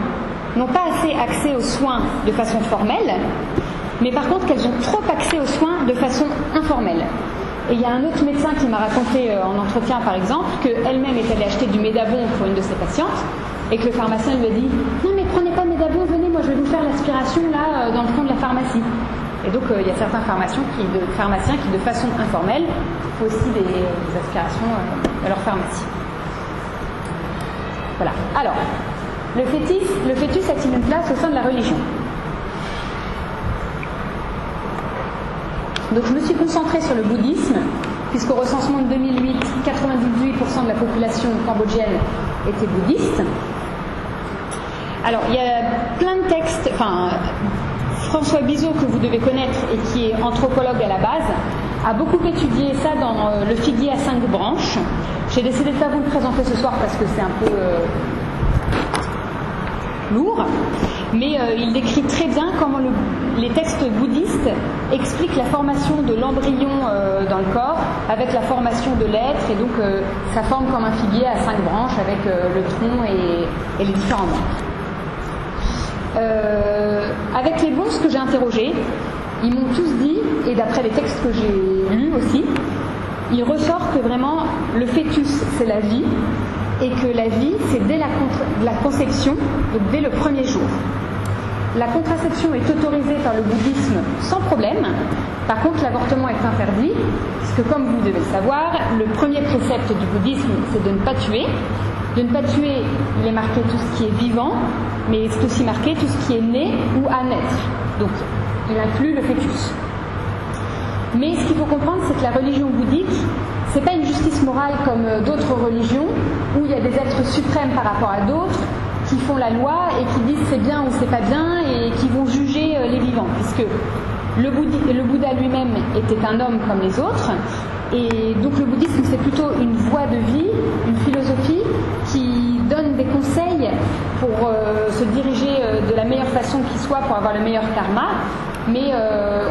n'ont pas assez accès aux soins de façon formelle, mais par contre qu'elles ont trop accès aux soins de façon informelle. Et il y a un autre médecin qui m'a raconté en entretien par exemple qu'elle-même est allée acheter du Medabon pour une de ses patientes et que le pharmacien lui a dit « Non mais prenez pas Medabon, venez, moi je vais vous faire l'aspiration là dans le fond de la pharmacie ». Et donc il y a certains pharmaciens qui de façon informelle font aussi des aspirations à leur pharmacie. Voilà. Alors, le fœtus a-t-il une place au sein de la religion ? Donc je me suis concentrée sur le bouddhisme, puisqu'au recensement de 2008, 98% de la population cambodgienne était bouddhiste. Alors il y a plein de textes, François Bizot, que vous devez connaître et qui est anthropologue à la base, a beaucoup étudié ça dans Le figuier à 5 branches. J'ai décidé de ne pas vous le présenter ce soir parce que c'est un peu lourd, mais il décrit très bien comment les textes bouddhistes expliquent la formation de l'embryon dans le corps avec la formation de l'être, et donc ça forme comme un figuier à 5 branches avec le tronc et les différents membres. Avec les bons que j'ai interrogés, ils m'ont tous dit, et d'après les textes que j'ai lus aussi, il ressort que vraiment le fœtus c'est la vie, et que la vie c'est dès la conception, donc dès le premier jour. La contraception est autorisée par le bouddhisme sans problème. Par contre, l'avortement est interdit, puisque comme vous devez le savoir, le premier précepte du bouddhisme c'est de ne pas tuer. De ne pas tuer, il est marqué tout ce qui est vivant, mais c'est aussi marqué tout ce qui est né ou à naître. Donc, il inclut le fœtus. Mais ce qu'il faut comprendre, c'est que la religion bouddhique, c'est pas une justice morale comme d'autres religions, où il y a des êtres suprêmes par rapport à d'autres, qui font la loi et qui disent c'est bien ou c'est pas bien, et qui vont juger les vivants, puisque le Bouddha lui-même était un homme comme les autres, et donc le bouddhisme c'est plutôt une voie de vie, une philosophie qui donne des conseils pour se diriger de la meilleure façon qui soit pour avoir le meilleur karma, mais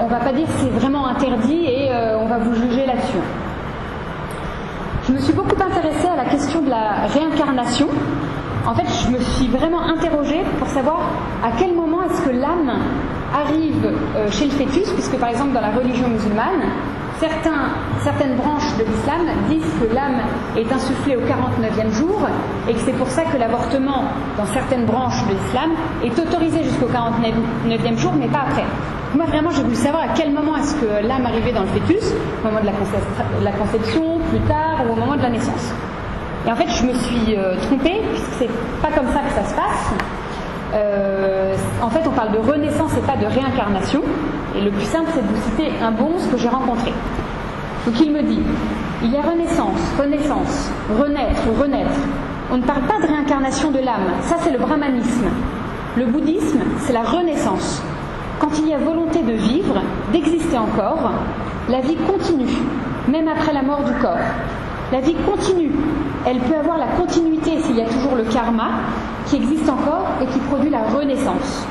on va pas dire que c'est vraiment interdit et on va vous juger là-dessus. Je me suis beaucoup intéressée à la question de la réincarnation. En fait, je me suis vraiment interrogée pour savoir à quel moment est-ce que l'âme arrive chez le fœtus, puisque par exemple dans la religion musulmane, certaines branches de l'islam disent que l'âme est insufflée au 49e jour, et que c'est pour ça que l'avortement dans certaines branches de l'islam est autorisé jusqu'au 49e jour, mais pas après. Moi vraiment j'ai voulu savoir à quel moment est-ce que l'âme arrivait dans le fœtus, au moment de la conception, plus tard, ou au moment de la naissance. Et en fait je me suis trompée, puisque c'est pas comme ça que ça se passe. En fait on parle de renaissance et pas de réincarnation, et le plus simple c'est de vous citer un bonze que j'ai rencontré. Donc il me dit, il y a renaissance, renaître ou renaître. On ne parle pas de réincarnation de l'âme, ça c'est le brahmanisme. Le bouddhisme c'est la renaissance. Quand il y a volonté de vivre, d'exister encore, la vie continue, même après la mort du corps. La vie continue, elle peut avoir la continuité s'il y a toujours le karma qui existe encore et qui produit la renaissance.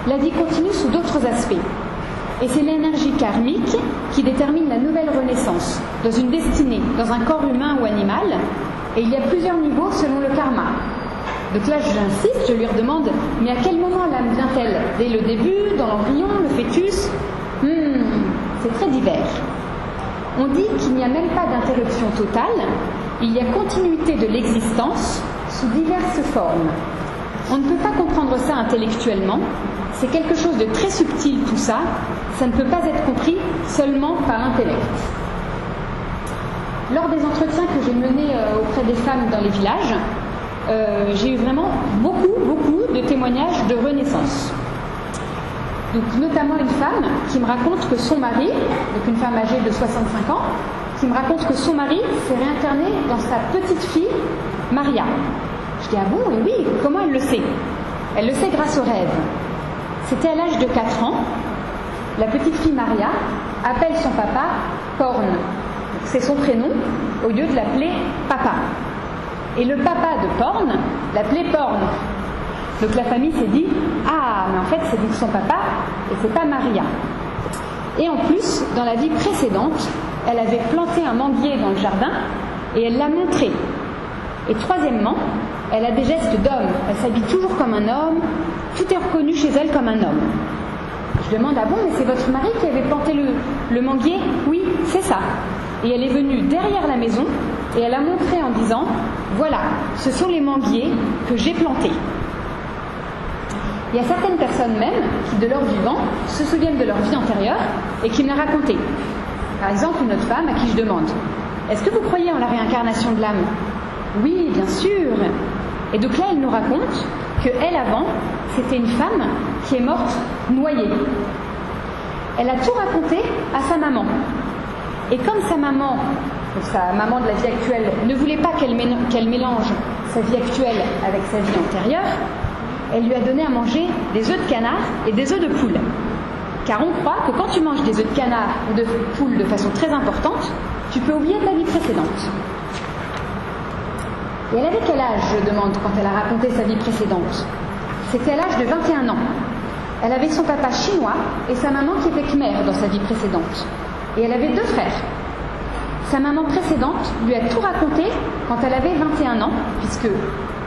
La vie continue sous d'autres aspects. Et c'est l'énergie karmique qui détermine la nouvelle renaissance, dans une destinée, dans un corps humain ou animal, et il y a plusieurs niveaux selon le karma. Donc là j'insiste, je lui redemande, mais à quel moment l'âme vient-elle? Dès le début, dans l'embryon, le fœtus? C'est très divers. On dit qu'il n'y a même pas d'interruption totale, il y a continuité de l'existence sous diverses formes. On ne peut pas comprendre ça intellectuellement, c'est quelque chose de très subtil tout ça, ça ne peut pas être compris seulement par l'intellect. Lors des entretiens que j'ai menés auprès des femmes dans les villages, j'ai eu vraiment beaucoup de témoignages de renaissance. Donc, notamment une femme qui me raconte que son mari, donc une femme âgée de 65 ans, qui me raconte que son mari s'est réincarné dans sa petite fille, Maria. Je dis, ah bon, et oui, comment elle le sait? Elle le sait grâce au rêve. C'était à l'âge de 4 ans. La petite fille Maria appelle son papa Porn. C'est son prénom, au lieu de l'appeler papa. Et le papa de Porn l'appelait Porn. Donc la famille s'est dit, ah, mais en fait c'est donc son papa et c'est pas Maria. Et en plus, dans la vie précédente, elle avait planté un manguier dans le jardin et elle l'a montré. Et troisièmement, elle a des gestes d'homme. Elle s'habille toujours comme un homme, tout est reconnu chez elle comme un homme. Je demande, ah bon, mais c'est votre mari qui avait planté le manguier? Oui, c'est ça. Et elle est venue derrière la maison et elle a montré en disant, voilà, ce sont les manguiers que j'ai plantés. Il y a certaines personnes même qui, de leur vivant, se souviennent de leur vie antérieure et qui me la racontaient. Par exemple, une autre femme à qui je demande, est-ce que vous croyez en la réincarnation de l'âme? Oui, bien sûr. Et donc là, elle nous raconte qu'elle, avant, c'était une femme qui est morte noyée. Elle a tout raconté à sa maman. Et comme sa maman, donc sa maman de la vie actuelle, ne voulait pas qu'elle mélange sa vie actuelle avec sa vie antérieure, elle lui a donné à manger des œufs de canard et des œufs de poule. Car on croit que quand tu manges des œufs de canard ou de poule de façon très importante, tu peux oublier ta vie précédente. Et elle avait quel âge, je demande, quand elle a raconté sa vie précédente? C'était à l'âge de 21 ans. Elle avait son papa chinois et sa maman qui était khmer dans sa vie précédente. Et elle avait 2 frères. Sa maman précédente lui a tout raconté quand elle avait 21 ans, puisque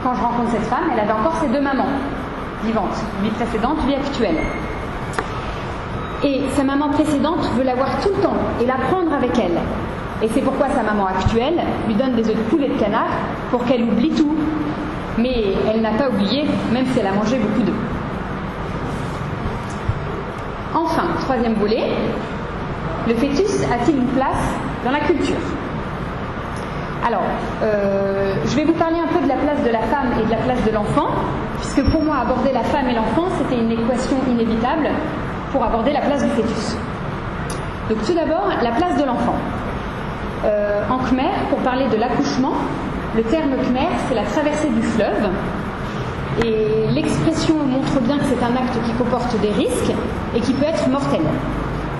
quand je rencontre cette femme, elle avait encore ses 2 mamans vivantes, vie précédente, vie actuelle. Et sa maman précédente veut la voir tout le temps et la prendre avec elle. Et c'est pourquoi sa maman actuelle lui donne des œufs de poule et de canard pour qu'elle oublie tout. Mais elle n'a pas oublié, même si elle a mangé beaucoup d'œufs. Enfin, 3e volet, le fœtus a-t-il une place dans la culture? Alors, je vais vous parler un peu de la place de la femme et de la place de l'enfant, puisque pour moi, aborder la femme et l'enfant, c'était une équation inévitable pour aborder la place du fœtus. Donc tout d'abord, la place de l'enfant. En khmer, pour parler de l'accouchement, le terme khmer, c'est la traversée du fleuve. Et l'expression montre bien que c'est un acte qui comporte des risques et qui peut être mortel.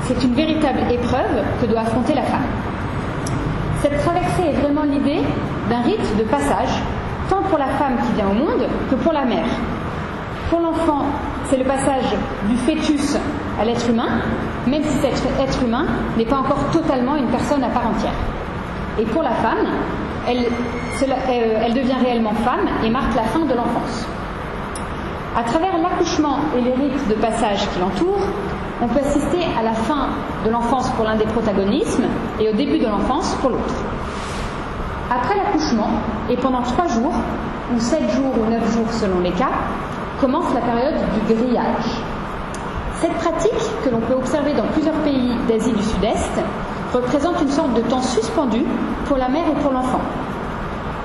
C'est une véritable épreuve que doit affronter la femme. Cette traversée est vraiment l'idée d'un rite de passage, tant pour la femme qui vient au monde que pour la mère. Pour l'enfant, c'est le passage du fœtus à l'être humain, même si cet être humain n'est pas encore totalement une personne à part entière. Et pour la femme, elle devient réellement femme et marque la fin de l'enfance. À travers l'accouchement et les rites de passage qui l'entourent, on peut assister à la fin de l'enfance pour l'un des protagonismes et au début de l'enfance pour l'autre. Après l'accouchement, et pendant 3 jours, ou 7 jours ou 9 jours selon les cas, commence la période du grillage. Cette pratique, que l'on peut observer dans plusieurs pays d'Asie du Sud-Est, représente une sorte de temps suspendu pour la mère et pour l'enfant.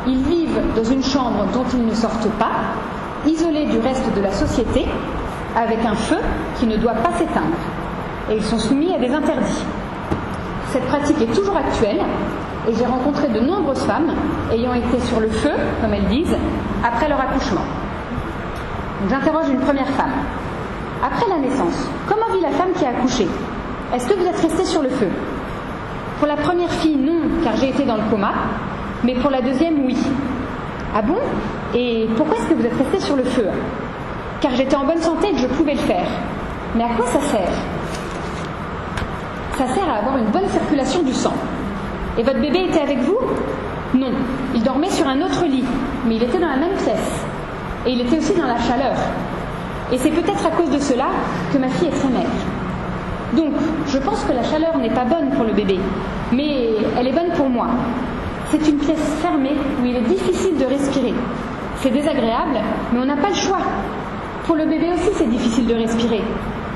Ils vivent dans une chambre dont ils ne sortent pas, isolés du reste de la société, avec un feu qui ne doit pas s'éteindre. Et ils sont soumis à des interdits. Cette pratique est toujours actuelle, et j'ai rencontré de nombreuses femmes ayant été sur le feu, comme elles disent, après leur accouchement. Donc j'interroge une première femme. Après la naissance, comment vit la femme qui a accouché? Est-ce que vous êtes restée sur le feu? Pour la première fille, non, car j'ai été dans le coma, mais pour la deuxième, oui. Ah bon? Et pourquoi est-ce que vous êtes restée sur le feu? Car j'étais en bonne santé et que je pouvais le faire. Mais à quoi ça sert? Ça sert à avoir une bonne circulation du sang. Et votre bébé était avec vous? Non, il dormait sur un autre lit, mais il était dans la même pièce. Et il était aussi dans la chaleur. Et c'est peut-être à cause de cela que ma fille est très maigre. Donc, je pense que la chaleur n'est pas bonne pour le bébé, mais elle est bonne pour moi. C'est une pièce fermée où il est difficile de respirer. C'est désagréable, mais on n'a pas le choix. Pour le bébé aussi, c'est difficile de respirer.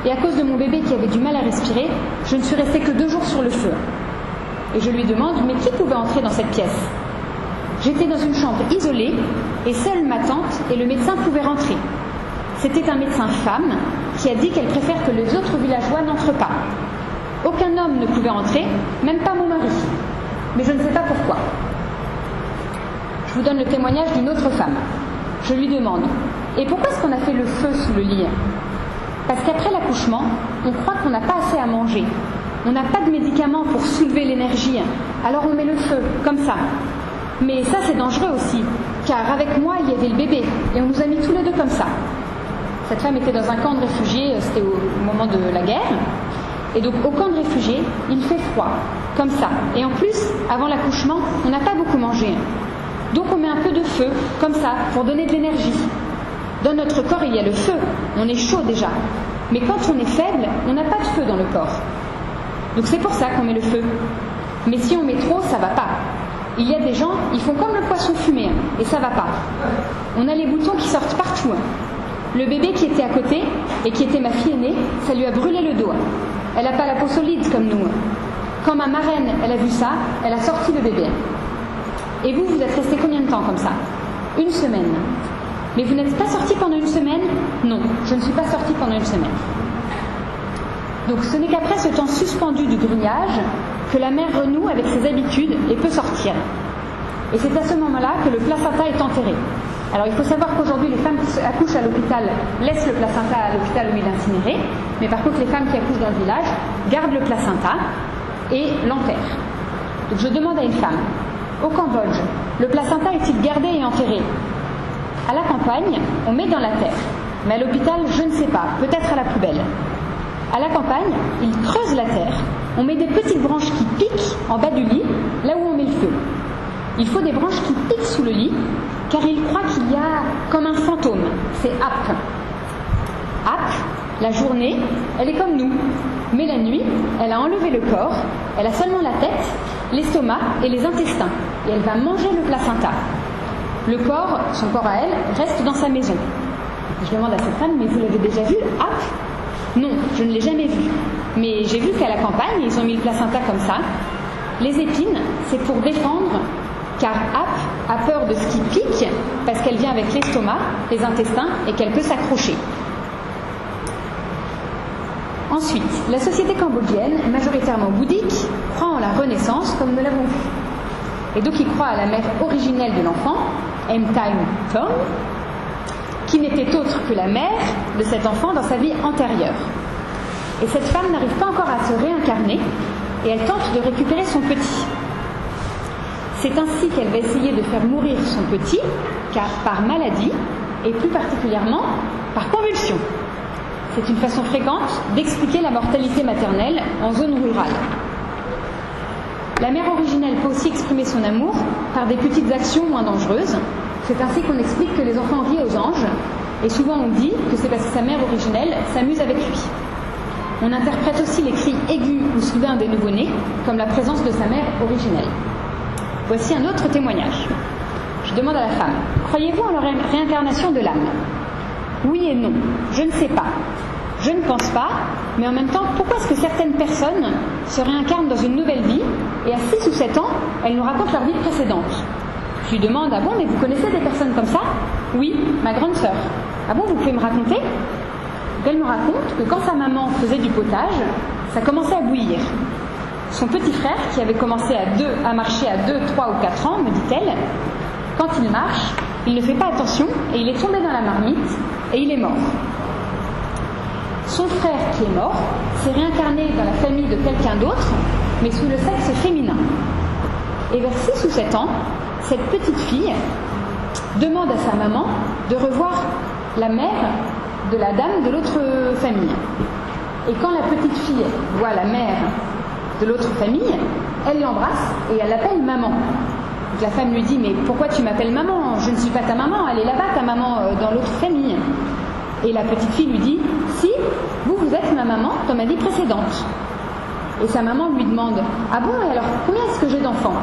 Et à cause de mon bébé qui avait du mal à respirer, je ne suis restée que 2 jours sur le feu. Et je lui demande, mais qui pouvait entrer dans cette pièce? J'étais dans une chambre isolée, et seule ma tante et le médecin pouvaient rentrer. C'était un médecin femme qui a dit qu'elle préfère que les autres villageois n'entrent pas. Aucun homme ne pouvait entrer, même pas mon mari. Mais je ne sais pas pourquoi. Je vous donne le témoignage d'une autre femme. Je lui demande, et pourquoi est-ce qu'on a fait le feu sous le lit? Parce qu'après l'accouchement, on croit qu'on n'a pas assez à manger. On n'a pas de médicaments pour soulever l'énergie. Alors on met le feu, comme ça. Mais ça, c'est dangereux aussi, car avec moi, il y avait le bébé, et on nous a mis tous les deux comme ça. Cette femme était dans un camp de réfugiés, c'était au moment de la guerre. Et donc, au camp de réfugiés, il fait froid, comme ça. Et en plus, avant l'accouchement, on n'a pas beaucoup mangé. Donc, on met un peu de feu, comme ça, pour donner de l'énergie. Dans notre corps, il y a le feu, on est chaud déjà. Mais quand on est faible, on n'a pas de feu dans le corps. Donc, c'est pour ça qu'on met le feu. Mais si on met trop, ça va pas. Il y a des gens, ils font comme le poisson fumé, et ça va pas. On a les boutons qui sortent partout. Le bébé qui était à côté, et qui était ma fille aînée, ça lui a brûlé le dos. Elle n'a pas la peau solide comme nous. Quand ma marraine, elle a vu ça, elle a sorti le bébé. Et vous, vous êtes resté combien de temps comme ça? 1 semaine. Mais vous n'êtes pas sorti pendant 1 semaine? Non, je ne suis pas sortie pendant 1 semaine. Donc ce n'est qu'après ce temps suspendu du grillage que la mère renoue avec ses habitudes et peut sortir. Et c'est à ce moment-là que le placenta est enterré. Alors il faut savoir qu'aujourd'hui, les femmes qui accouchent à l'hôpital laissent le placenta à l'hôpital où il est incinéré. mais par contre les femmes qui accouchent dans le village gardent le placenta et l'enterrent. Donc je demande à une femme, au Cambodge, le placenta est-il gardé et enterré? À la campagne, on met dans la terre, mais à l'hôpital, je ne sais pas, peut-être à la poubelle. À la campagne, ils creusent la terre, on met des petites branches qui piquent en bas du lit, là où on met le feu. Il faut des branches qui piquent sous le lit, car ils croient qu'il y a comme un fantôme, c'est Ap. Ap, la journée, elle est comme nous, mais la nuit, elle a enlevé le corps, elle a seulement la tête, l'estomac et les intestins, et elle va manger le placenta. Le corps, son corps à elle, reste dans sa maison. Je demande à cette femme, mais vous l'avez déjà vu, Ap? Non, je ne l'ai jamais vu. Mais j'ai vu qu'à la campagne, ils ont mis le placenta comme ça. Les épines, c'est pour défendre, car Ap a peur de ce qui pique, parce qu'elle vient avec l'estomac, les intestins, et qu'elle peut s'accrocher. Ensuite, la société cambodgienne, majoritairement bouddhique, croit en la renaissance, comme nous l'avons vu. Et donc, ils croient à la mère originelle de l'enfant, Mtaim Thom, qui n'était autre que la mère de cet enfant dans sa vie antérieure. Et cette femme n'arrive pas encore à se réincarner, et elle tente de récupérer son petit. C'est ainsi qu'elle va essayer de faire mourir son petit, car par maladie, et plus particulièrement par convulsion. C'est une façon fréquente d'expliquer la mortalité maternelle en zone rurale. La mère originelle peut aussi exprimer son amour par des petites actions moins dangereuses. C'est ainsi qu'on explique que les enfants rient aux anges, et souvent on dit que c'est parce que sa mère originelle s'amuse avec lui. On interprète aussi les cris aigus ou soudains des nouveau-nés comme la présence de sa mère originelle. Voici un autre témoignage. Je demande à la femme, croyez-vous en la réincarnation de l'âme? Oui et non, je ne sais pas. Je ne pense pas, mais en même temps, pourquoi est-ce que certaines personnes se réincarnent dans une nouvelle vie et à 6 ou 7 ans, elles nous racontent leur vie précédente? Je lui demande, ah bon, mais vous connaissez des personnes comme ça? Oui, ma grande sœur. Ah bon, vous pouvez me raconter? Elle me raconte que quand sa maman faisait du potage, ça commençait à bouillir. Son petit frère, qui avait commencé à marcher à 2, 3 ou 4 ans, me dit-elle, quand il marche, il ne fait pas attention et il est tombé dans la marmite et il est mort. Son frère qui est mort s'est réincarné dans la famille de quelqu'un d'autre, mais sous le sexe féminin. Et vers 6 ou 7 ans, cette petite fille demande à sa maman de revoir la mère de la dame de l'autre famille. Et quand la petite fille voit la mère de l'autre famille, elle l'embrasse et elle l'appelle maman. Donc la femme lui dit, mais pourquoi tu m'appelles maman? Je ne suis pas ta maman, elle est là-bas, ta maman dans l'autre famille. Et la petite fille lui dit, si, vous êtes ma maman dans ma vie précédente. Et sa maman lui demande, ah bon, et alors combien est-ce que j'ai d'enfants?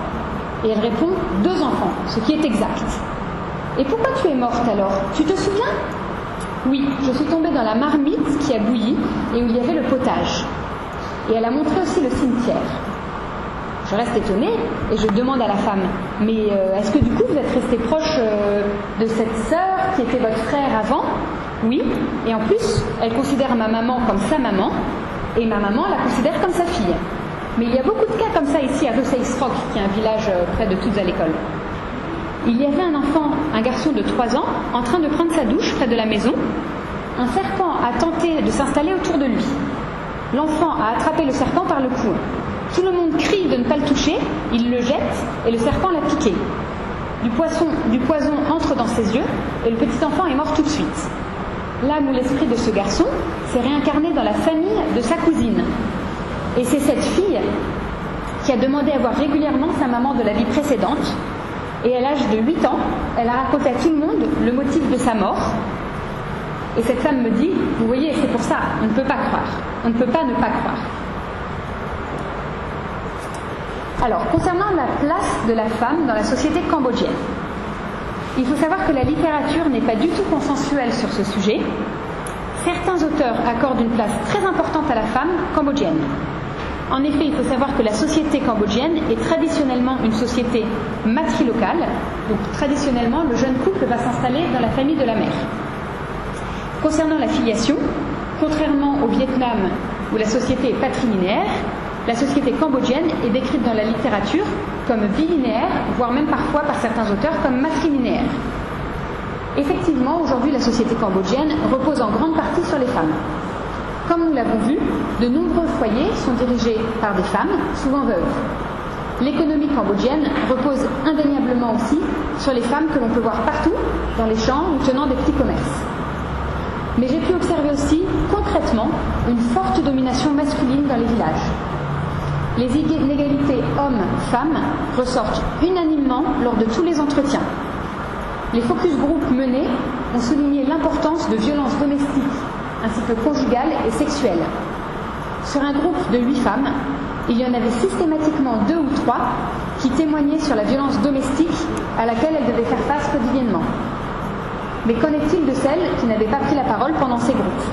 Et elle répond, 2 enfants, ce qui est exact. Et pourquoi tu es morte alors? Tu te souviens? Oui, je suis tombée dans la marmite qui a bouilli et où il y avait le potage. Et elle a montré aussi le cimetière. Je reste étonnée et je demande à la femme, mais est-ce que du coup vous êtes resté proche de cette sœur qui était votre frère avant? Oui, et en plus, elle considère ma maman comme sa maman et ma maman la considère comme sa fille. Mais il y a beaucoup de cas comme ça ici à Roseisrock, qui est un village près de Toutes à l'école. Il y avait un enfant, un garçon de 3 ans, en train de prendre sa douche près de la maison. Un serpent a tenté de s'installer autour de lui. L'enfant a attrapé le serpent par le cou. Tout le monde crie de ne pas le toucher, il le jette et le serpent l'a piqué. Du poison entre dans ses yeux et le petit enfant est mort tout de suite. L'âme ou l'esprit de ce garçon s'est réincarné dans la famille de sa cousine. Et c'est cette fille qui a demandé à voir régulièrement sa maman de la vie précédente. Et à l'âge de 8 ans, elle a raconté à tout le monde le motif de sa mort. Et cette femme me dit, vous voyez, c'est pour ça, on ne peut pas croire. On ne peut pas ne pas croire. Alors, concernant la place de la femme dans la société cambodgienne, il faut savoir que la littérature n'est pas du tout consensuelle sur ce sujet. Certains auteurs accordent une place très importante à la femme cambodgienne. En effet, il faut savoir que la société cambodgienne est traditionnellement une société matrilocale. Donc, traditionnellement, le jeune couple va s'installer dans la famille de la mère. Concernant la filiation, contrairement au Vietnam où la société est patrilinéaire, la société cambodgienne est décrite dans la littérature comme bilinéaire, voire même parfois par certains auteurs comme matrilinéaire. Effectivement, aujourd'hui, la société cambodgienne repose en grande partie sur les femmes. Comme nous l'avons vu, de nombreux foyers sont dirigés par des femmes, souvent veuves. L'économie cambodgienne repose indéniablement aussi sur les femmes que l'on peut voir partout, dans les champs ou tenant des petits commerces. Mais j'ai pu observer aussi, concrètement, une forte domination masculine dans les villages. Les inégalités hommes-femmes ressortent unanimement lors de tous les entretiens. Les focus group menés ont souligné l'importance de violences domestiques, ainsi que conjugales et sexuelles. Sur un groupe de 8 femmes, il y en avait systématiquement 2 ou 3 qui témoignaient sur la violence domestique à laquelle elles devaient faire face quotidiennement. Mais qu'en est-il de celles qui n'avaient pas pris la parole pendant ces groupes?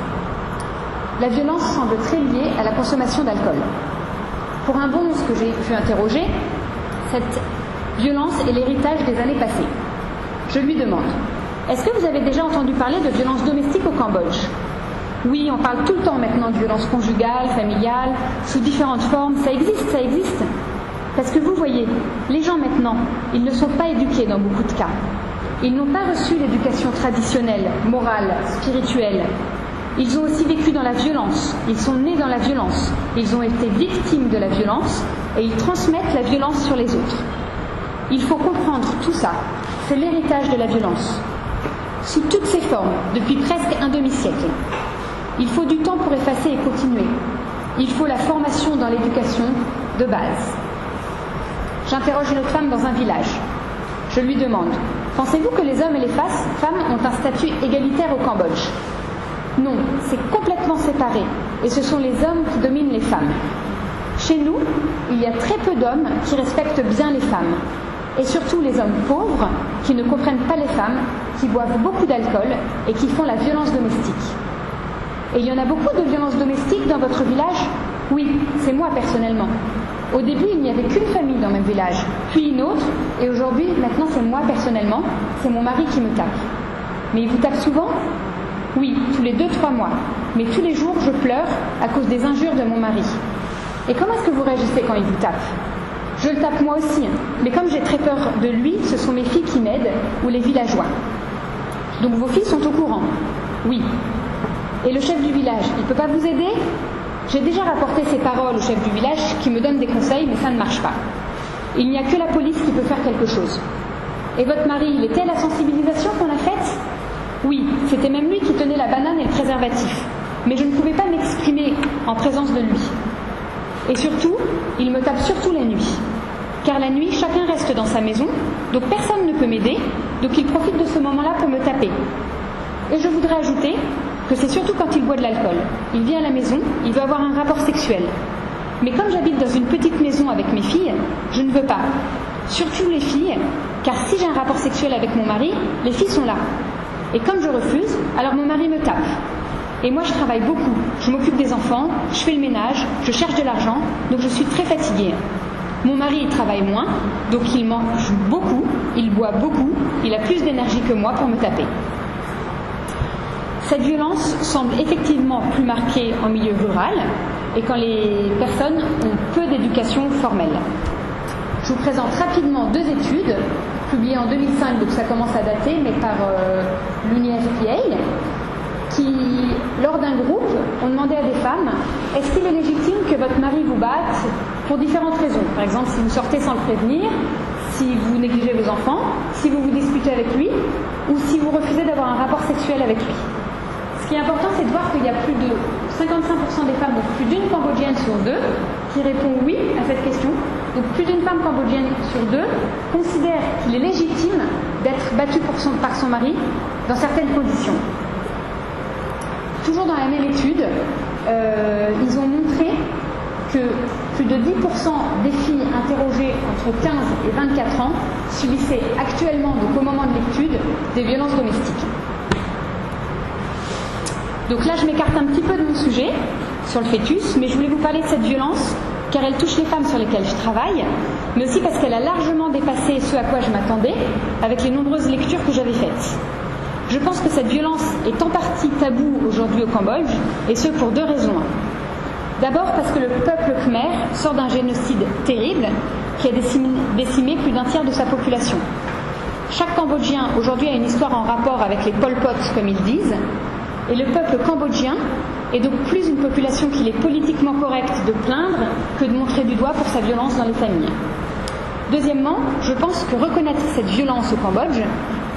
La violence semble très liée à la consommation d'alcool. Pour un bonze que j'ai pu interroger, cette violence est l'héritage des années passées. Je lui demande, est-ce que vous avez déjà entendu parler de violence domestique au Cambodge? Oui, on parle tout le temps maintenant de violence conjugale, familiale, sous différentes formes. Ça existe. Parce que vous voyez, les gens maintenant, ils ne sont pas éduqués dans beaucoup de cas. Ils n'ont pas reçu l'éducation traditionnelle, morale, spirituelle. Ils ont aussi vécu dans la violence. Ils sont nés dans la violence. Ils ont été victimes de la violence et ils transmettent la violence sur les autres. Il faut comprendre tout ça. C'est l'héritage de la violence. Sous toutes ses formes, depuis presque un demi-siècle. Il faut du temps pour effacer et continuer. Il faut la formation dans l'éducation de base. J'interroge une autre femme dans un village. Je lui demande, pensez-vous que les hommes et les femmes ont un statut égalitaire au Cambodge? Non, c'est complètement séparé. Et ce sont les hommes qui dominent les femmes. Chez nous, il y a très peu d'hommes qui respectent bien les femmes. Et surtout les hommes pauvres qui ne comprennent pas les femmes, qui boivent beaucoup d'alcool et qui font la violence domestique. Et il y en a beaucoup de violences domestiques dans votre village? Oui, c'est moi personnellement. Au début, il n'y avait qu'une famille dans mon village, puis une autre, et aujourd'hui, maintenant, c'est moi personnellement, c'est mon mari qui me tape. Mais il vous tape souvent? Oui, tous les 2-3 mois. Mais tous les jours, je pleure à cause des injures de mon mari. Et comment est-ce que vous réagissez quand il vous tape? Je le tape moi aussi, mais comme j'ai très peur de lui, ce sont mes filles qui m'aident, ou les villageois. Donc vos filles sont au courant? Oui. Et le chef du village, il ne peut pas vous aider? J'ai déjà rapporté ces paroles au chef du village qui me donne des conseils, mais ça ne marche pas. Il n'y a que la police qui peut faire quelque chose. Et votre mari, il était à la sensibilisation qu'on a faite? Oui, c'était même lui qui tenait la banane et le préservatif. Mais je ne pouvais pas m'exprimer en présence de lui. Et surtout, il me tape surtout la nuit. Car la nuit, chacun reste dans sa maison, donc personne ne peut m'aider, donc il profite de ce moment-là pour me taper. Et je voudrais ajouter que c'est surtout quand il boit de l'alcool. Il vient à la maison, il veut avoir un rapport sexuel. Mais comme j'habite dans une petite maison avec mes filles, je ne veux pas. Surtout les filles, car si j'ai un rapport sexuel avec mon mari, les filles sont là. Et comme je refuse, alors mon mari me tape. Et moi je travaille beaucoup, je m'occupe des enfants, je fais le ménage, je cherche de l'argent, donc je suis très fatiguée. Mon mari il travaille moins, donc il mange beaucoup, il boit beaucoup, il a plus d'énergie que moi pour me taper. Cette violence semble effectivement plus marquée en milieu rural et quand les personnes ont peu d'éducation formelle. Je vous présente rapidement 2 études publiées en 2005, donc ça commence à dater, mais par l'UNIFPA, qui, lors d'un groupe, ont demandé à des femmes « Est-ce qu'il est légitime que votre mari vous batte pour différentes raisons? Par exemple, si vous sortez sans le prévenir, si vous négligez vos enfants, si vous vous disputez avec lui, ou si vous refusez d'avoir un rapport sexuel avec lui. » Ce qui est important, c'est de voir qu'il y a plus de 55% des femmes, donc plus d'une Cambodgienne sur 2, qui répond oui à cette question. Donc plus d'une femme cambodgienne sur 2 considère qu'il est légitime d'être battue par son mari dans certaines conditions. Toujours dans la même étude, ils ont montré que plus de 10% des filles interrogées entre 15 et 24 ans subissaient actuellement, donc au moment de l'étude, des violences domestiques. Donc là, je m'écarte un petit peu de mon sujet sur le fœtus, mais je voulais vous parler de cette violence car elle touche les femmes sur lesquelles je travaille, mais aussi parce qu'elle a largement dépassé ce à quoi je m'attendais avec les nombreuses lectures que j'avais faites. Je pense que cette violence est en partie taboue aujourd'hui au Cambodge, et ce pour 2 raisons. D'abord parce que le peuple khmer sort d'un génocide terrible qui a décimé plus d'un tiers de sa population. Chaque Cambodgien aujourd'hui a une histoire en rapport avec les Pol Pot, comme ils disent, Et le peuple cambodgien est donc plus une population qu'il est politiquement correct de plaindre que de montrer du doigt pour sa violence dans les familles. Deuxièmement, je pense que reconnaître cette violence au Cambodge,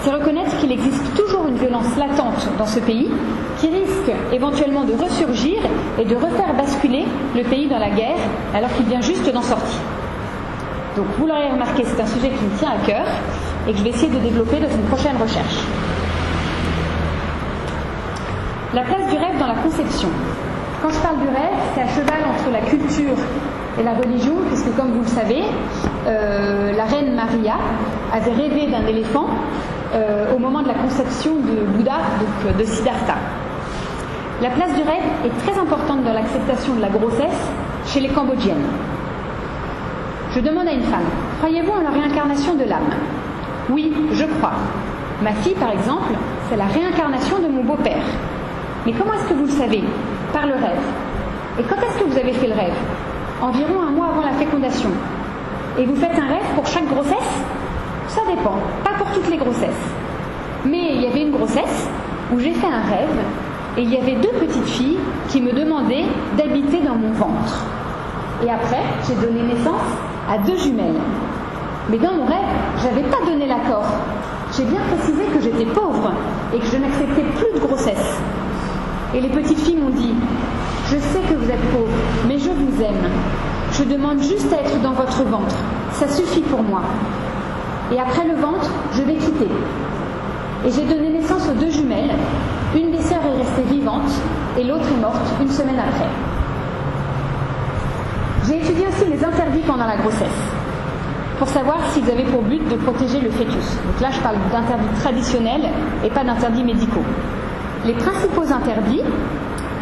c'est reconnaître qu'il existe toujours une violence latente dans ce pays qui risque éventuellement de ressurgir et de refaire basculer le pays dans la guerre alors qu'il vient juste d'en sortir. Donc vous l'aurez remarqué, c'est un sujet qui me tient à cœur et que je vais essayer de développer dans une prochaine recherche. La place du rêve dans la conception. Quand je parle du rêve, c'est à cheval entre la culture et la religion, puisque comme vous le savez, la reine Maria avait rêvé d'un éléphant au moment de la conception de Bouddha, donc de Siddhartha. La place du rêve est très importante dans l'acceptation de la grossesse chez les Cambodgiennes. Je demande à une femme, croyez-vous en la réincarnation de l'âme? Oui, je crois. Ma fille, par exemple, c'est la réincarnation de mon beau-père. Mais comment est-ce que vous le savez? Par le rêve. Et quand est-ce que vous avez fait le rêve? Environ un mois avant la fécondation. Et vous faites un rêve pour chaque grossesse? Ça dépend, pas pour toutes les grossesses. Mais il y avait une grossesse où j'ai fait un rêve et il y avait 2 petites filles qui me demandaient d'habiter dans mon ventre. Et après, j'ai donné naissance à 2 jumelles. Mais dans mon rêve, je n'avais pas donné l'accord. J'ai bien précisé que j'étais pauvre et que je n'acceptais plus de grossesse. Et les petites filles m'ont dit, je sais que vous êtes pauvre, mais je vous aime. Je demande juste à être dans votre ventre. Ça suffit pour moi. Et après le ventre, je vais quitter. Et j'ai donné naissance aux 2 jumelles. Une des sœurs est restée vivante et l'autre est morte une semaine après. J'ai étudié aussi les interdits pendant la grossesse, pour savoir s'ils avaient pour but de protéger le fœtus. Donc là, je parle d'interdits traditionnels et pas d'interdits médicaux. Les principaux interdits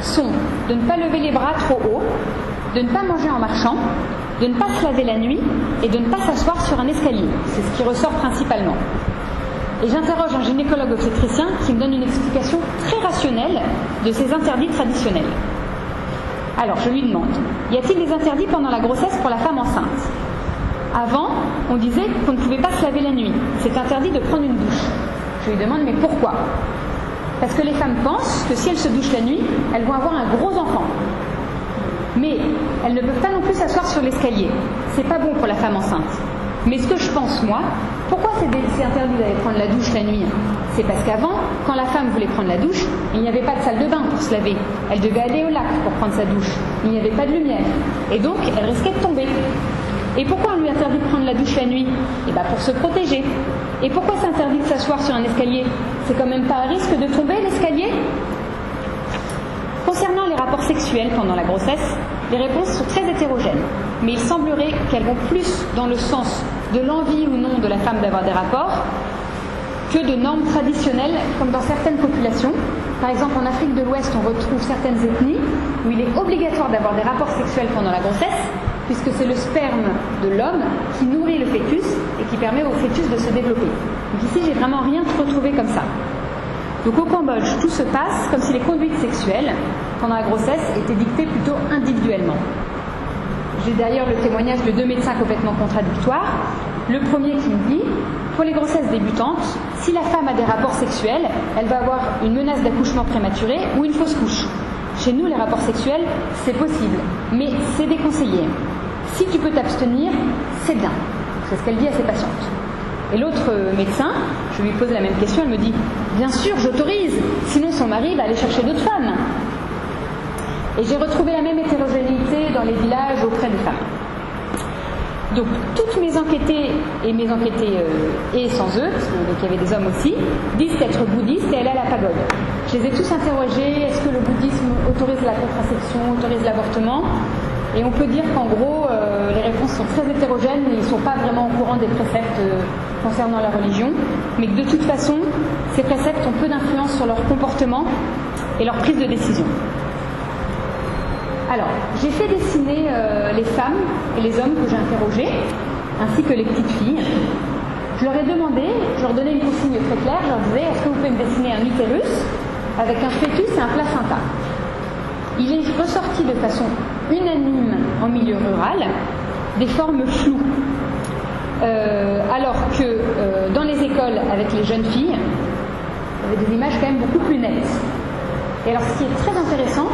sont de ne pas lever les bras trop haut, de ne pas manger en marchant, de ne pas se laver la nuit et de ne pas s'asseoir sur un escalier. C'est ce qui ressort principalement. Et j'interroge un gynécologue obstétricien qui me donne une explication très rationnelle de ces interdits traditionnels. Alors, je lui demande, y a-t-il des interdits pendant la grossesse pour la femme enceinte? Avant, on disait qu'on ne pouvait pas se laver la nuit. C'est interdit de prendre une douche. Je lui demande, mais pourquoi? Parce que les femmes pensent que si elles se douchent la nuit, elles vont avoir un gros enfant. Mais elles ne peuvent pas non plus s'asseoir sur l'escalier. C'est pas bon pour la femme enceinte. Mais ce que je pense, moi, pourquoi c'est interdit d'aller prendre la douche la nuit? C'est parce qu'avant, quand la femme voulait prendre la douche, il n'y avait pas de salle de bain pour se laver. Elle devait aller au lac pour prendre sa douche. Il n'y avait pas de lumière. Et donc, elle risquait de tomber. Et pourquoi on lui interdit de prendre la douche la nuit? Eh bien, pour se protéger. Et pourquoi c'est interdit de s'asseoir sur un escalier? C'est quand même pas un risque de tomber, l'escalier? Concernant les rapports sexuels pendant la grossesse, les réponses sont très hétérogènes. Mais il semblerait qu'elles vont plus dans le sens de l'envie ou non de la femme d'avoir des rapports que de normes traditionnelles comme dans certaines populations. Par exemple, en Afrique de l'Ouest, on retrouve certaines ethnies où il est obligatoire d'avoir des rapports sexuels pendant la grossesse, puisque c'est le sperme de l'homme qui nourrit le fœtus et qui permet au fœtus de se développer. Donc ici, j'ai vraiment rien retrouvé comme ça. Donc au Cambodge, tout se passe comme si les conduites sexuelles pendant la grossesse étaient dictées plutôt individuellement. J'ai d'ailleurs le témoignage de 2 médecins complètement contradictoires. Le premier qui me dit, pour les grossesses débutantes, si la femme a des rapports sexuels, elle va avoir une menace d'accouchement prématuré ou une fausse couche. Chez nous, les rapports sexuels, c'est possible, mais c'est déconseillé. Si tu peux t'abstenir, c'est bien. C'est ce qu'elle dit à ses patientes. Et l'autre médecin, je lui pose la même question, elle me dit « Bien sûr, j'autorise, sinon son mari va aller chercher d'autres femmes. » Et j'ai retrouvé la même hétérogénéité dans les villages auprès des femmes. Donc, toutes mes enquêtées, et sans eux, parce qu'il y avait des hommes aussi, disent être bouddhistes et aller à la pagode. Je les ai tous interrogés, est-ce que le bouddhisme autorise la contraception, autorise l'avortement? Et on peut dire qu'en gros, les réponses sont très hétérogènes et ils ne sont pas vraiment au courant des préceptes concernant la religion, mais que de toute façon, ces préceptes ont peu d'influence sur leur comportement et leur prise de décision. Alors, j'ai fait dessiner les femmes et les hommes que j'ai interrogés, ainsi que les petites filles. Je leur ai demandé, je leur donnais une consigne très claire, je leur disais, est-ce que vous pouvez me dessiner un utérus avec un fœtus et un placenta? Il est ressorti de façon unanime en milieu rural des formes floues, alors que dans les écoles avec les jeunes filles, il y avait des images quand même beaucoup plus nettes. Et alors ce qui est très intéressant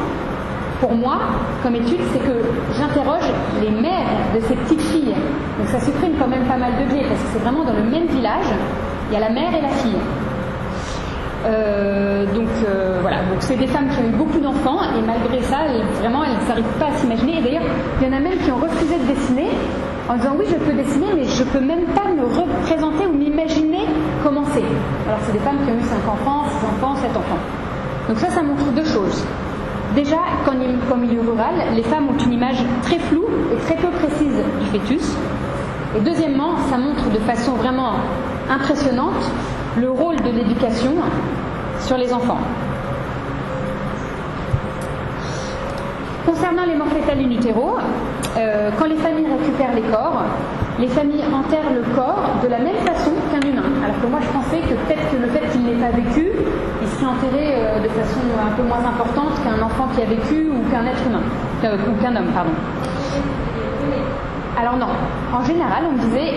pour moi comme étude, c'est que j'interroge les mères de ces petites filles. Donc ça supprime quand même pas mal de biais parce que c'est vraiment dans le même village, il y a la mère et la fille. Voilà, donc c'est des femmes qui ont eu beaucoup d'enfants et malgré ça, elles n'arrivent pas à s'imaginer. Et d'ailleurs, il y en a même qui ont refusé de dessiner en disant oui, je peux dessiner, mais je peux même pas me représenter ou m'imaginer comment c'est. Alors c'est des femmes qui ont eu 5 enfants, 6 enfants, 7 enfants. Donc ça montre deux choses. Déjà, qu'en milieu rural, les femmes ont une image très floue et très peu précise du fœtus. Et deuxièmement, ça montre de façon vraiment impressionnante le rôle de l'éducation sur les enfants. Concernant les morts fétales in utero, quand les familles récupèrent les corps, les familles enterrent le corps de la même façon qu'un humain. Alors que moi je pensais que peut-être que le fait qu'il n'ait pas vécu, il serait enterré de façon un peu moins importante qu'un enfant qui a vécu ou qu'un être humain, ou qu'un homme, pardon. Alors non, en général on me disait,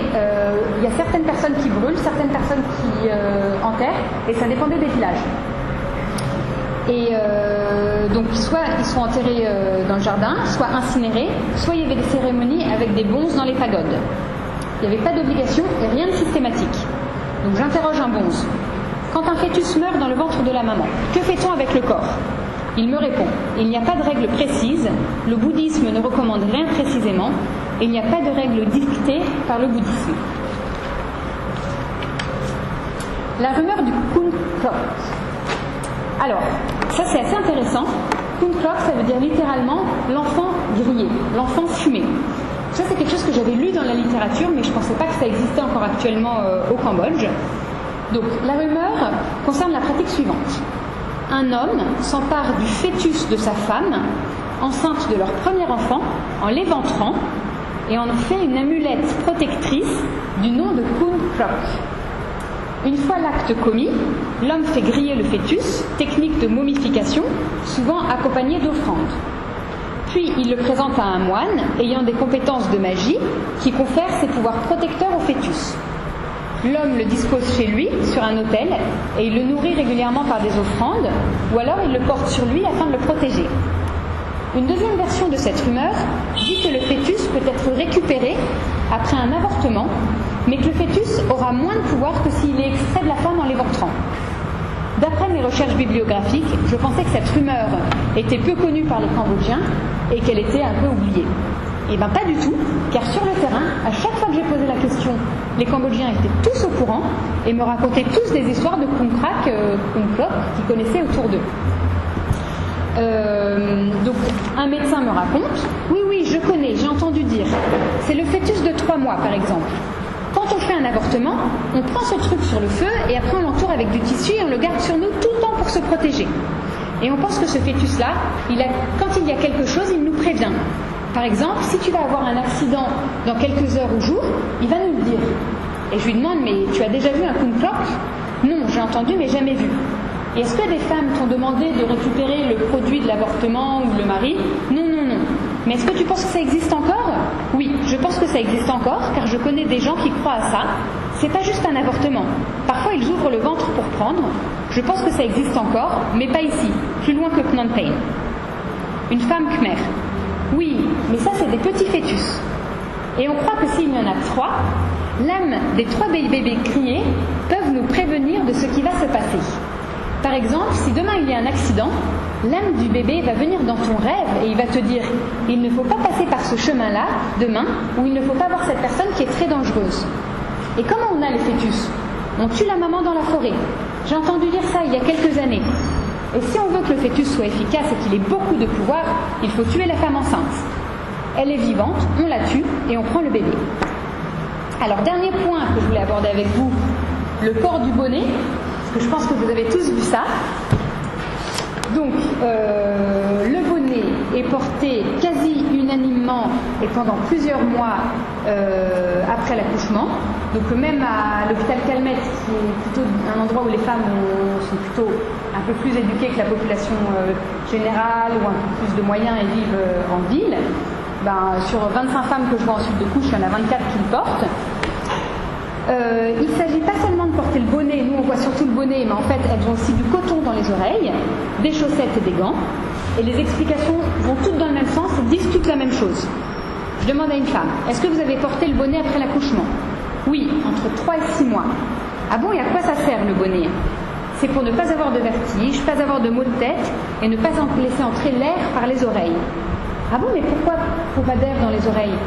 il y a certaines personnes qui brûlent, certaines personnes qui enterrent, et ça dépendait des villages. Et donc soit ils sont enterrés dans le jardin, soit incinérés, soit il y avait des cérémonies avec des bonzes dans les pagodes. Il n'y avait pas d'obligation et rien de systématique. Donc j'interroge un bonze. Quand un fœtus meurt dans le ventre de la maman, que fait-on avec le corps ? Il me répond, il n'y a pas de règle précise, le bouddhisme ne recommande rien précisément, et il n'y a pas de règle dictée par le bouddhisme. La rumeur du Kunklok. Alors, ça c'est assez intéressant. Kunklok, ça veut dire littéralement l'enfant grillé, l'enfant fumé. Ça c'est quelque chose que j'avais lu dans la littérature, mais je ne pensais pas que ça existait encore actuellement au Cambodge. Donc, la rumeur concerne la pratique suivante. Un homme s'empare du fœtus de sa femme, enceinte de leur premier enfant, en l'éventrant, et en fait une amulette protectrice du nom de Kunklok. Une fois l'acte commis, l'homme fait griller le fœtus, technique de momification, souvent accompagnée d'offrandes. Puis il le présente à un moine ayant des compétences de magie qui confère ses pouvoirs protecteurs au fœtus. L'homme le dispose chez lui, sur un autel, et il le nourrit régulièrement par des offrandes, ou alors il le porte sur lui afin de le protéger. Une deuxième version de cette rumeur dit que le fœtus peut être récupéré après un avortement, mais que le fœtus aura moins de pouvoir que s'il est extrait de la femme en l'éventrant. D'après mes recherches bibliographiques, je pensais que cette rumeur était peu connue par les Cambodgiens et qu'elle était un peu oubliée. Eh bien pas du tout, car sur le terrain, à chaque fois que j'ai posé la question, les Cambodgiens étaient tous au courant et me racontaient tous des histoires de Kunklok qu'ils connaissaient autour d'eux. Donc un médecin me raconte, oui, je connais, j'ai entendu dire, c'est le fœtus de 3 mois par exemple. Quand on fait un avortement, on prend ce truc sur le feu et après on l'entoure avec du tissu et on le garde sur nous tout le temps pour se protéger. Et on pense que ce fœtus-là, quand il y a quelque chose, il nous prévient. Par exemple, si tu vas avoir un accident dans quelques heures ou jours, il va nous le dire. Et je lui demande, mais tu as déjà vu un Kunklok ? Non, j'ai entendu mais jamais vu. Et est-ce que des femmes t'ont demandé de récupérer le produit de l'avortement ou le mari ? Non. Mais est-ce que tu penses que ça existe encore ? Oui, je pense que ça existe encore, car je connais des gens qui croient à ça. C'est pas juste un avortement. Parfois, ils ouvrent le ventre pour prendre. Je pense que ça existe encore, mais pas ici, plus loin que Phnom Penh. Une femme khmer. Oui, mais ça, c'est des petits fœtus. Et on croit que s'il y en a 3, l'âme des 3 bébés criés peuvent nous prévenir de ce qui va se passer. Par exemple, si demain il y a un accident, l'âme du bébé va venir dans ton rêve et il va te dire « Il ne faut pas passer par ce chemin-là demain ou il ne faut pas voir cette personne qui est très dangereuse. » Et comment on a les fœtus ? On tue la maman dans la forêt. J'ai entendu dire ça il y a quelques années. Et si on veut que le fœtus soit efficace et qu'il ait beaucoup de pouvoir, il faut tuer la femme enceinte. Elle est vivante, on la tue et on prend le bébé. Alors, dernier point que je voulais aborder avec vous, le port du bonnet. Je pense que vous avez tous vu ça. Donc, le bonnet est porté quasi unanimement et pendant plusieurs mois après l'accouchement. Donc, même à l'hôpital Calmette, qui est plutôt un endroit où les femmes sont plutôt un peu plus éduquées que la population générale ou un peu plus de moyens et vivent en ville, sur 25 femmes que je vois ensuite de couche, il y en a 24 qui le portent. Il ne s'agit pas seulement de porter le bonnet, nous on voit surtout le bonnet bonnet, mais en fait, elles ont aussi du coton dans les oreilles, des chaussettes et des gants. Et les explications vont toutes dans le même sens et disent toutes la même chose. Je demande à une femme, est-ce que vous avez porté le bonnet après l'accouchement? Oui, entre 3 et 6 mois. Ah bon, et à quoi ça sert le bonnet? C'est pour ne pas avoir de vertige, pas avoir de maux de tête et ne pas laisser entrer l'air par les oreilles. Ah bon, mais pourquoi pas d'air dans les oreilles?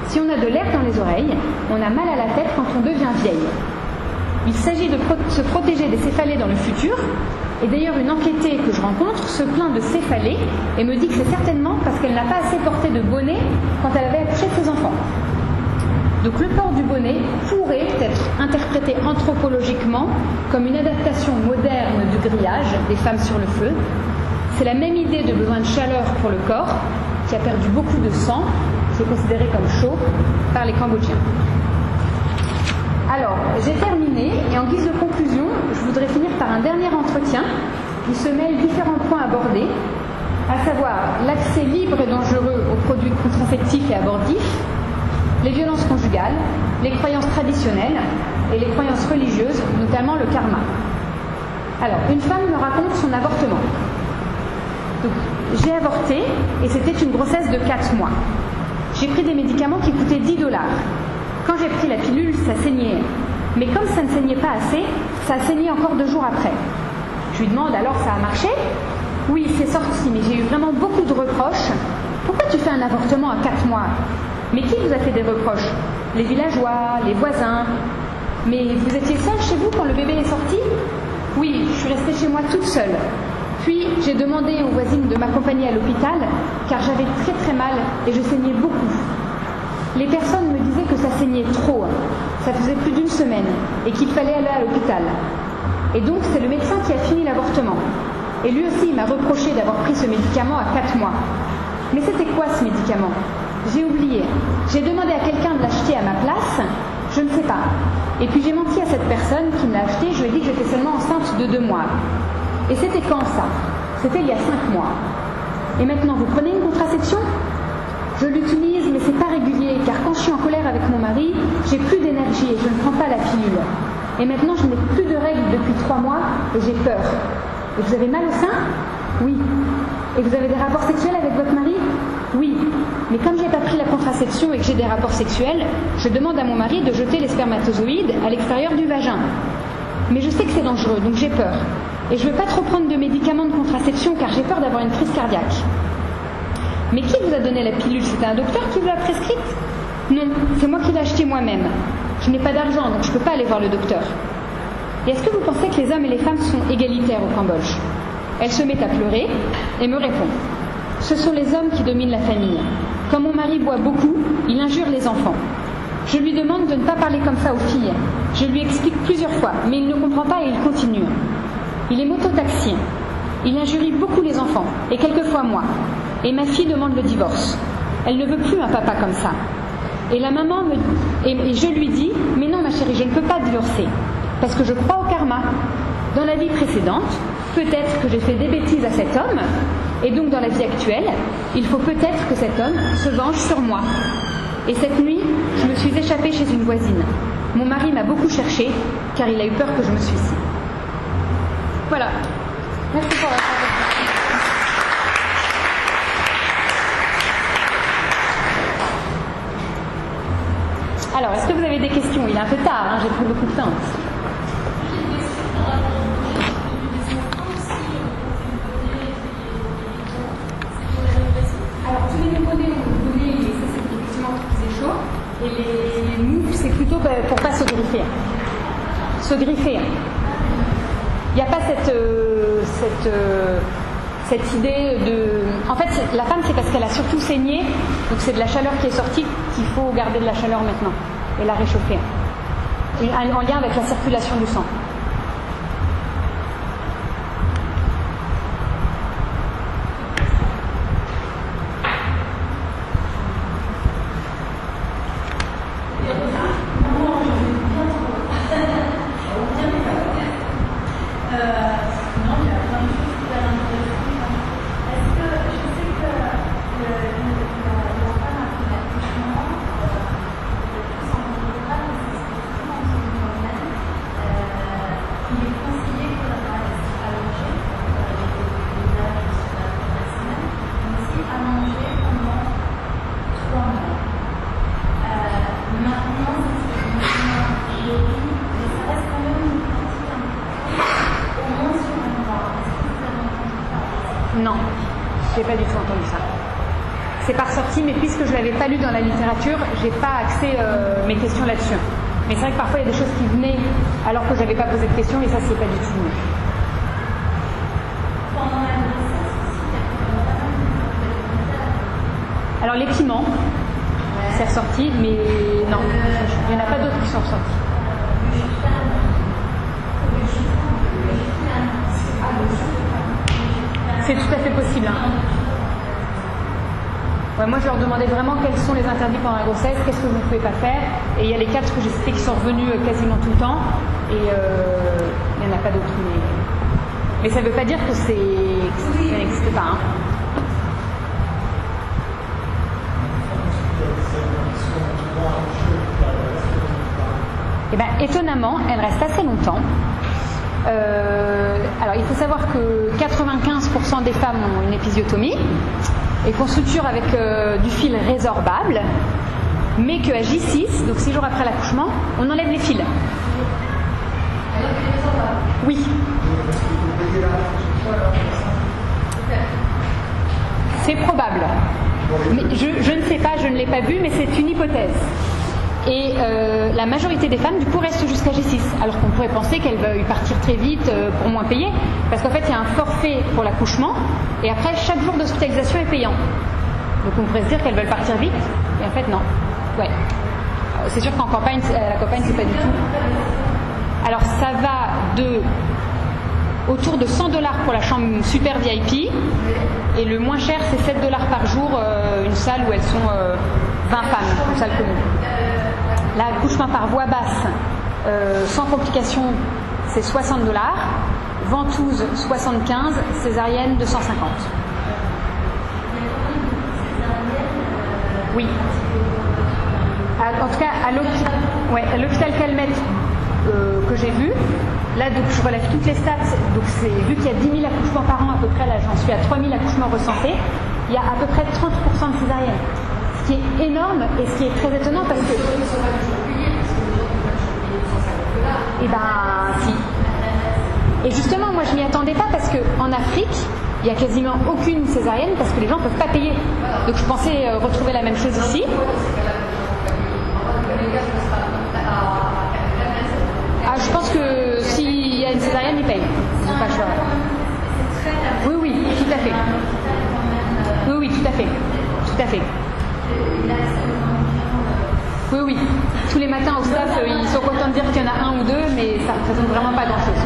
Si on a de l'air dans les oreilles, on a mal à la tête quand on devient vieille. Il s'agit de se protéger des céphalées dans le futur. Et d'ailleurs, une enquêtée que je rencontre se plaint de céphalées et me dit que c'est certainement parce qu'elle n'a pas assez porté de bonnet quand elle avait accouché de ses enfants. Donc le port du bonnet pourrait être interprété anthropologiquement comme une adaptation moderne du grillage des femmes sur le feu. C'est la même idée de besoin de chaleur pour le corps, qui a perdu beaucoup de sang, qui est considéré comme chaud par les Cambodgiens. Alors, j'ai terminé, et en guise de conclusion, je voudrais finir par un dernier entretien qui se mêle différents points abordés, à savoir l'accès libre et dangereux aux produits contraceptifs et abortifs, les violences conjugales, les croyances traditionnelles et les croyances religieuses, notamment le karma. Alors, une femme me raconte son avortement. Donc, j'ai avorté et c'était une grossesse de 4 mois. J'ai pris des médicaments qui coûtaient 10 $. Quand j'ai pris la pilule, ça saignait. Mais comme ça ne saignait pas assez, ça a saigné encore 2 jours après. Je lui demande, alors ça a marché? Oui, c'est sorti, mais j'ai eu vraiment beaucoup de reproches. Pourquoi tu fais un avortement à 4 mois? Mais qui vous a fait des reproches? Les villageois, les voisins. Mais vous étiez seule chez vous quand le bébé est sorti? Oui, je suis restée chez moi toute seule. Puis j'ai demandé aux voisines de m'accompagner à l'hôpital, car j'avais très très mal et je saignais beaucoup. Les personnes me disaient que ça saignait trop, ça faisait plus d'1 semaine, et qu'il fallait aller à l'hôpital. Et donc c'est le médecin qui a fini l'avortement. Et lui aussi il m'a reproché d'avoir pris ce médicament à 4 mois. Mais c'était quoi ce médicament? J'ai oublié. J'ai demandé à quelqu'un de l'acheter à ma place, je ne sais pas. Et puis j'ai menti à cette personne qui me l'a acheté, je lui ai dit que j'étais seulement enceinte de 2 mois. Et c'était quand ça? C'était il y a 5 mois. Et maintenant, vous prenez une contraception? Je l'utilise, mais c'est pas régulier, car quand je suis en colère avec mon mari, j'ai plus d'énergie et je ne prends pas la pilule. Et maintenant, je n'ai plus de règles depuis 3 mois et j'ai peur. Et vous avez mal au sein? Oui. Et vous avez des rapports sexuels avec votre mari? Oui. Mais comme je n'ai pas pris la contraception et que j'ai des rapports sexuels, je demande à mon mari de jeter les spermatozoïdes à l'extérieur du vagin. Mais je sais que c'est dangereux, donc j'ai peur. Et je ne veux pas trop prendre de médicaments de contraception car j'ai peur d'avoir une crise cardiaque. Mais qui vous a donné la pilule? C'était un docteur qui vous l'a prescrite? Non, c'est moi qui l'ai achetée moi-même. Je n'ai pas d'argent, donc je ne peux pas aller voir le docteur. Et est-ce que vous pensez que les hommes et les femmes sont égalitaires au Cambodge? Elle se met à pleurer et me répond. Ce sont les hommes qui dominent la famille. Quand mon mari boit beaucoup, il injure les enfants. Je lui demande de ne pas parler comme ça aux filles. Je lui explique plusieurs fois, mais il ne comprend pas et il continue. Il est mototaxien. Il injurie beaucoup les enfants, et quelquefois moi. Et ma fille demande le divorce. Elle ne veut plus un papa comme ça. Et la maman et je lui dis, mais non ma chérie, je ne peux pas divorcer, parce que je crois au karma. Dans la vie précédente, peut-être que j'ai fait des bêtises à cet homme, et donc dans la vie actuelle, il faut peut-être que cet homme se venge sur moi. Et cette nuit, je me suis échappée chez une voisine. Mon mari m'a beaucoup cherchée, car il a eu peur que je me suicide. Voilà. Merci pour votre attention. Alors, est-ce que vous avez des questions? Il est un peu tard, hein, j'ai pris beaucoup de temps. Alors, tous les nouveau-nés ont le bonnet, et ça c'est effectivement qui faisait chaud. Et les moufles, c'est plutôt pour pas se griffer. Se griffer. Il n'y a pas cette idée de... En fait, la femme, c'est parce qu'elle a surtout saigné, donc c'est de la chaleur qui est sortie qu'il faut garder de la chaleur maintenant et la réchauffer. En lien avec la circulation du sang. Non, j'ai pas du tout entendu ça. C'est pas ressorti, mais puisque je l'avais pas lu dans la littérature, j'ai pas axé mes questions là-dessus. Mais c'est vrai que parfois il y a des choses qui venaient alors que j'avais pas posé de questions, et ça c'est pas du tout venu. Alors les piments, c'est ressorti, mais non, il n'y en a pas d'autres qui sont ressortis. C'est tout à fait possible. Hein. Ouais, moi je leur demandais vraiment quels sont les interdits pendant la grossesse, qu'est-ce que vous ne pouvez pas faire, et il y a les 4 que j'ai cités qui sont revenus quasiment tout le temps, et il n'y en a pas d'autres. Mais ça ne veut pas dire que ça n'existe pas. Hein. Eh bien, étonnamment, elle reste assez longtemps. Alors, il faut savoir que 95% des femmes ont une épisiotomie et qu'on suture avec du fil résorbable, mais qu'à J6, donc 6 jours après l'accouchement, on enlève les fils. Oui. C'est probable. Mais je ne sais pas, je ne l'ai pas vu, mais c'est une hypothèse. Et la majorité des femmes, du coup, restent jusqu'à G6, alors qu'on pourrait penser qu'elles veuillent partir très vite pour moins payer, parce qu'en fait, il y a un forfait pour l'accouchement, et après, chaque jour d'hospitalisation est payant. Donc on pourrait se dire qu'elles veulent partir vite, et en fait, non. Ouais. C'est sûr qu'en campagne, la campagne, c'est pas du tout. Alors ça va de autour de $100 pour la chambre super VIP, et le moins cher, c'est $7 par jour, une salle où elles sont 20 femmes, une salle commune. L'accouchement par voie basse, sans complications, c'est $60. Ventouse, 75. Césarienne, 250. Oui. En tout cas, à l'hôpital Calmette que j'ai vu, là, donc, je relève toutes les stats. Donc, vu qu'il y a 10 000 accouchements par an à peu près, là j'en suis à 3 000 accouchements recensés, il y a à peu près 30% de césariennes. Ce qui est énorme et ce qui est très étonnant parce que... Eh ben, si. Et justement, moi je m'y attendais pas parce qu'en Afrique, il n'y a quasiment aucune césarienne parce que les gens ne peuvent pas payer. Donc je pensais retrouver la même chose ici. Ah, je pense que s'il y a une césarienne, ils payent. Ils n'ont pas le choix. Oui, oui, tout à fait. Oui, oui, tout à fait. Tout à fait. Oui, oui. Tous les matins au staff, ils sont contents de dire qu'il y en a un ou deux, mais ça ne représente vraiment pas grand-chose.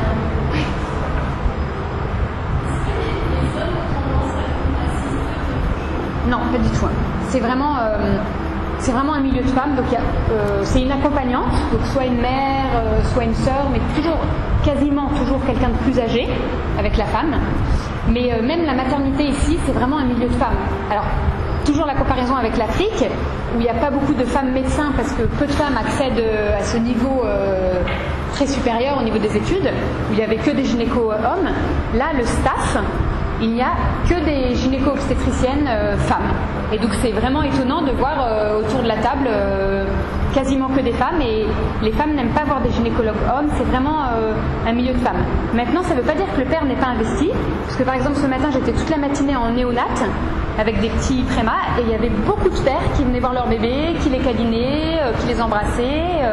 Non, pas du tout. C'est vraiment un milieu de femmes. Donc c'est une accompagnante, donc soit une mère, soit une sœur, mais quasiment toujours quelqu'un de plus âgé avec la femme. Mais même la maternité ici, c'est vraiment un milieu de femmes. Alors, toujours la comparaison avec l'Afrique, où il n'y a pas beaucoup de femmes médecins parce que peu de femmes accèdent à ce niveau très supérieur au niveau des études, où il n'y avait que des gynéco-hommes. Là, le staff, il n'y a que des gynéco-obstétriciennes femmes. Et donc c'est vraiment étonnant de voir autour de la table quasiment que des femmes, et les femmes n'aiment pas voir des gynécologues hommes, c'est vraiment un milieu de femmes. Maintenant, ça ne veut pas dire que le père n'est pas investi, parce que par exemple ce matin j'étais toute la matinée en néonate avec des petits prémas, et il y avait beaucoup de pères qui venaient voir leur bébé, qui les câlinaient, qui les embrassaient,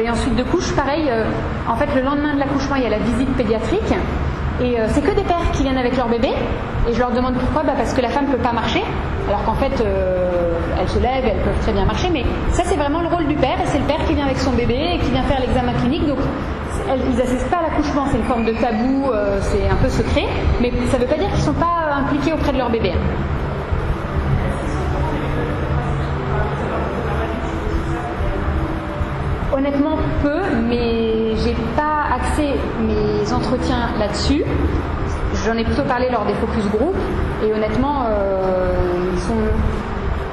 et ensuite de couche, pareil, en fait le lendemain de l'accouchement il y a la visite pédiatrique, et c'est que des pères qui viennent avec leur bébé, et je leur demande pourquoi, parce que la femme ne peut pas marcher, alors qu'en fait elles se lèvent, elles peuvent très bien marcher, mais ça c'est vraiment le rôle du père, et c'est le père qui vient avec son bébé et qui vient faire l'examen clinique, donc ils n'assistent pas à l'accouchement, c'est une forme de tabou, c'est un peu secret, mais ça ne veut pas dire qu'ils ne sont pas impliqués auprès de leur bébé. Honnêtement, peu, mais j'ai pas axé mes entretiens là-dessus. J'en ai plutôt parlé lors des focus group, et honnêtement, ils sont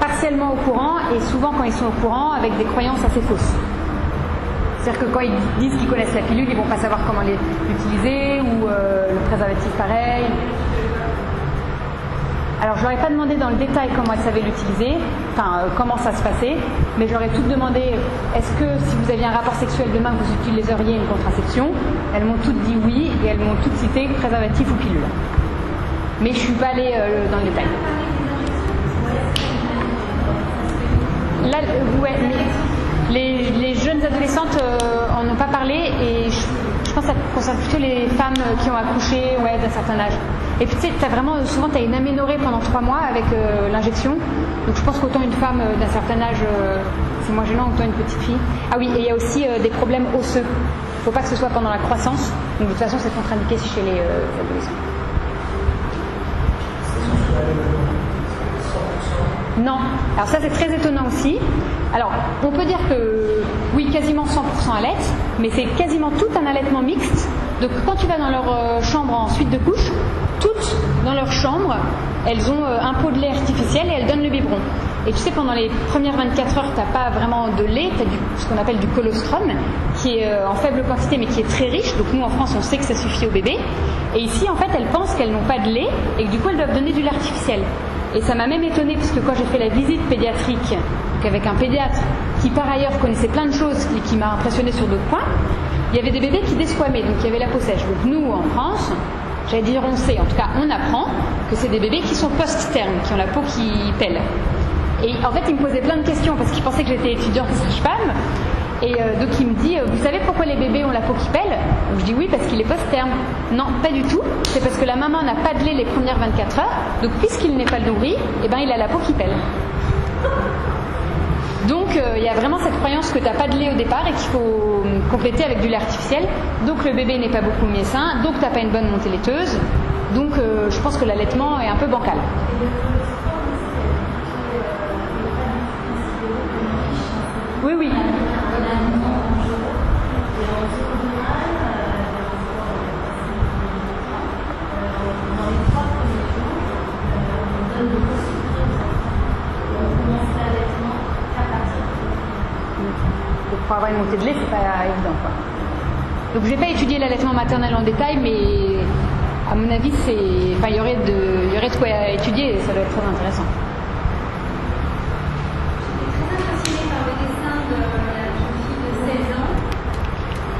partiellement au courant, et souvent quand ils sont au courant, avec des croyances assez fausses. C'est-à-dire que quand ils disent qu'ils connaissent la pilule, ils vont pas savoir comment l'utiliser, ou le préservatif pareil. Alors je leur ai pas demandé dans le détail comment elles savaient l'utiliser, comment ça se passait, mais je leur ai toutes demandé, est-ce que si vous aviez un rapport sexuel demain, vous utiliseriez une contraception? Elles m'ont toutes dit oui, et elles m'ont toutes cité préservatif ou pilule. Mais je ne suis pas allée dans le détail. Là, ouais, les jeunes adolescentes en ont pas parlé et je pense que ça concerne plutôt les femmes qui ont accouché d'un certain âge. Et puis tu sais, souvent tu as une aménorrhée pendant 3 mois avec l'injection. Donc je pense qu'autant une femme d'un certain âge, c'est moins gênant, autant une petite fille. Ah oui, et il y a aussi des problèmes osseux. Il ne faut pas que ce soit pendant la croissance. Donc de toute façon, c'est contre-indiqué chez les adolescents. Non. Alors ça, c'est très étonnant aussi. Alors, on peut dire que, oui, quasiment 100% allaitent, mais c'est quasiment tout un allaitement mixte. Donc quand tu vas dans leur chambre en suite de couche, toutes dans leur chambre, elles ont un pot de lait artificiel et elles donnent le biberon. Et tu sais, pendant les premières 24 heures, tu n'as pas vraiment de lait, tu as ce qu'on appelle du colostrum, qui est en faible quantité mais qui est très riche. Donc nous, en France, on sait que ça suffit au bébé. Et ici, en fait, elles pensent qu'elles n'ont pas de lait et que du coup, elles doivent donner du lait artificiel. Et ça m'a même étonnée parce que quand j'ai fait la visite pédiatrique, donc avec un pédiatre qui par ailleurs connaissait plein de choses et qui m'a impressionnée sur d'autres points, il y avait des bébés qui desquamaient, donc il y avait la peau sèche. Donc nous, en France, j'allais dire on sait, en tout cas on apprend que c'est des bébés qui sont post-terme, qui ont la peau qui pèle. Et en fait, il me posait plein de questions parce qu'il pensait que j'étais étudiante sage-femme. Et donc il me dit, vous savez pourquoi les bébés ont la peau qui pèle? Donc je dis oui, parce qu'il est post-terme. Non, pas du tout. C'est parce que la maman n'a pas de lait les premières 24 heures. Donc puisqu'il n'est pas nourri, eh ben, il a la peau qui pèle. Donc il y a vraiment cette croyance que tu n'as pas de lait au départ et qu'il faut compléter avec du lait artificiel. Donc le bébé n'est pas beaucoup mieux sain. Donc tu n'as pas une bonne montée laiteuse. Donc je pense que l'allaitement est un peu bancal. Oui, oui. Pour avoir une montée de lait, c'est pas évident, quoi. Donc j'ai pas étudié l'allaitement maternel en détail, mais à mon avis, il y aurait de quoi étudier et ça doit être très intéressant.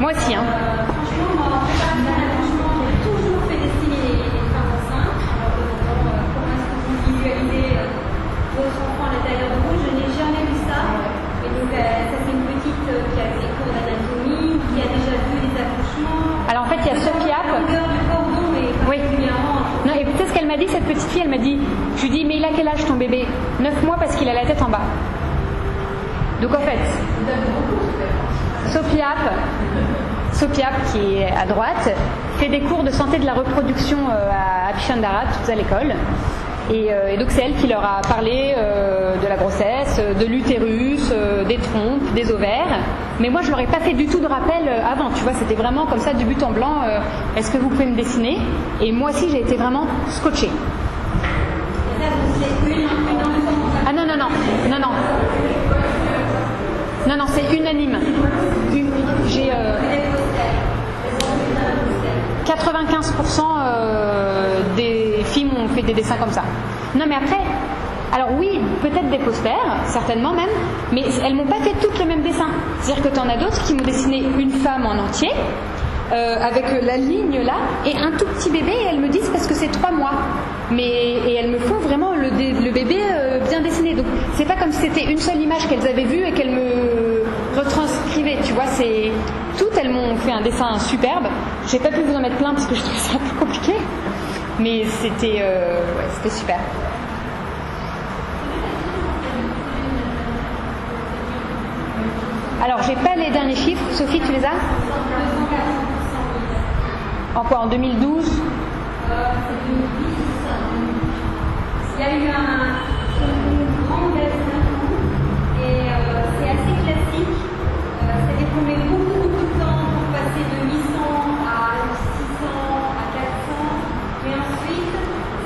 Moi aussi, hein. Franchement, moi, en préparation à l'accouchement, j'ai toujours fait dessiner les femmes enceintes. Comment est-ce que vous visualisez votre enfant à l'intérieur de vous? Je n'ai jamais vu ça. Et donc, ça, c'est une petite qui a des cours d'anatomie, qui a déjà vu des accouchements. Alors, en fait, il y a Sophie App. Du cordon, mais oui. Non, et peut-être ce qu'elle m'a dit, cette petite fille, elle m'a dit, je lui dis, mais il a quel âge ton bébé? 9 mois parce qu'il a la tête en bas. Donc, en fait, Sophie App, qui est à droite, fait des cours de santé de la reproduction à Apichandara, toutes à l'école. Et donc c'est elle qui leur a parlé de la grossesse, de l'utérus, des trompes, des ovaires. Mais moi je leur ai pas fait du tout de rappel avant, tu vois, c'était vraiment comme ça du but en blanc. Est-ce que vous pouvez me dessiner? Et moi aussi j'ai été vraiment scotchée. Ah non, c'est unanime. J'ai 95% des filles m'ont fait des dessins comme ça. Non mais après, alors oui, peut-être des posters, certainement même, mais elles m'ont pas fait toutes le même dessin. C'est-à-dire que tu en as d'autres qui m'ont dessiné une femme en entier, avec la ligne là, et un tout petit bébé, et elles me disent parce que c'est 3 mois. Et elles me font vraiment le bébé bien dessiné. Donc c'est pas comme si c'était une seule image qu'elles avaient vue et qu'elles me retranscrivaient. Tu vois, c'est toutes elles m'ont fait un dessin superbe. J'ai pas pu vous en mettre plein parce que je trouvais ça un peu compliqué, mais c'était super. Alors j'ai pas les derniers chiffres. Sophie, tu les as? En quoi? En 2012? Il y a eu une grande vaccination et c'est assez classique. C'est-à-dire qu'on met beaucoup de temps pour passer de 800 à 600 à 400. Mais ensuite,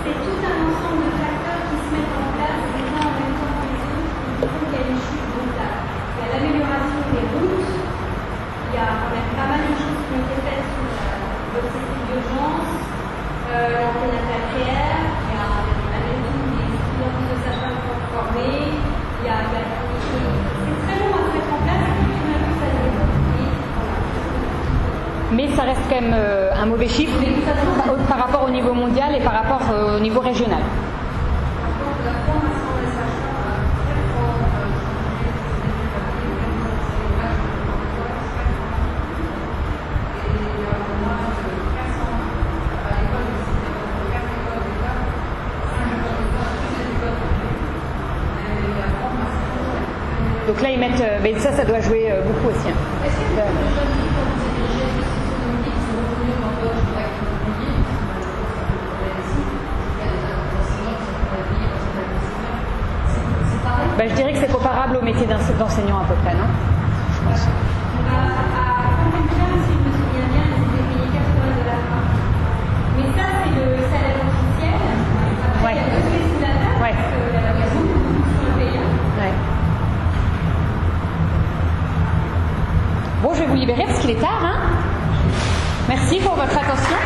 c'est tout un ensemble de facteurs qui se mettent en place les uns en même temps que les autres. Il faut qu'il y ait une chute brutale. Il y a l'amélioration des routes. Il y a quand même pas mal de choses qui ont été faites sur l'obstétrique d'urgence, l'anténatale. Mais ça reste quand même un mauvais chiffre par rapport au niveau mondial et par rapport au niveau régional. Donc là, ils mettent. Mais ça doit jouer beaucoup aussi. Hein. Est-ce qu'il y a des jeunes qui font ces dirigés de socioéconomiques qui sont reconnus au Cambodge pour être publiés? C'est pareil? Je dirais que c'est comparable au métier d'enseignant à peu près, non? Je pense. À Phnom si je me souviens bien, ils étaient payés $80 par mois. Mais ça, c'est le salaire officiel. Après, il y a deux clés sous la table, Ouais. parce qu'il y a beaucoup de sur le pays. Ouais. Bon, je vais vous libérer parce qu'il est tard. Hein. Merci pour votre attention.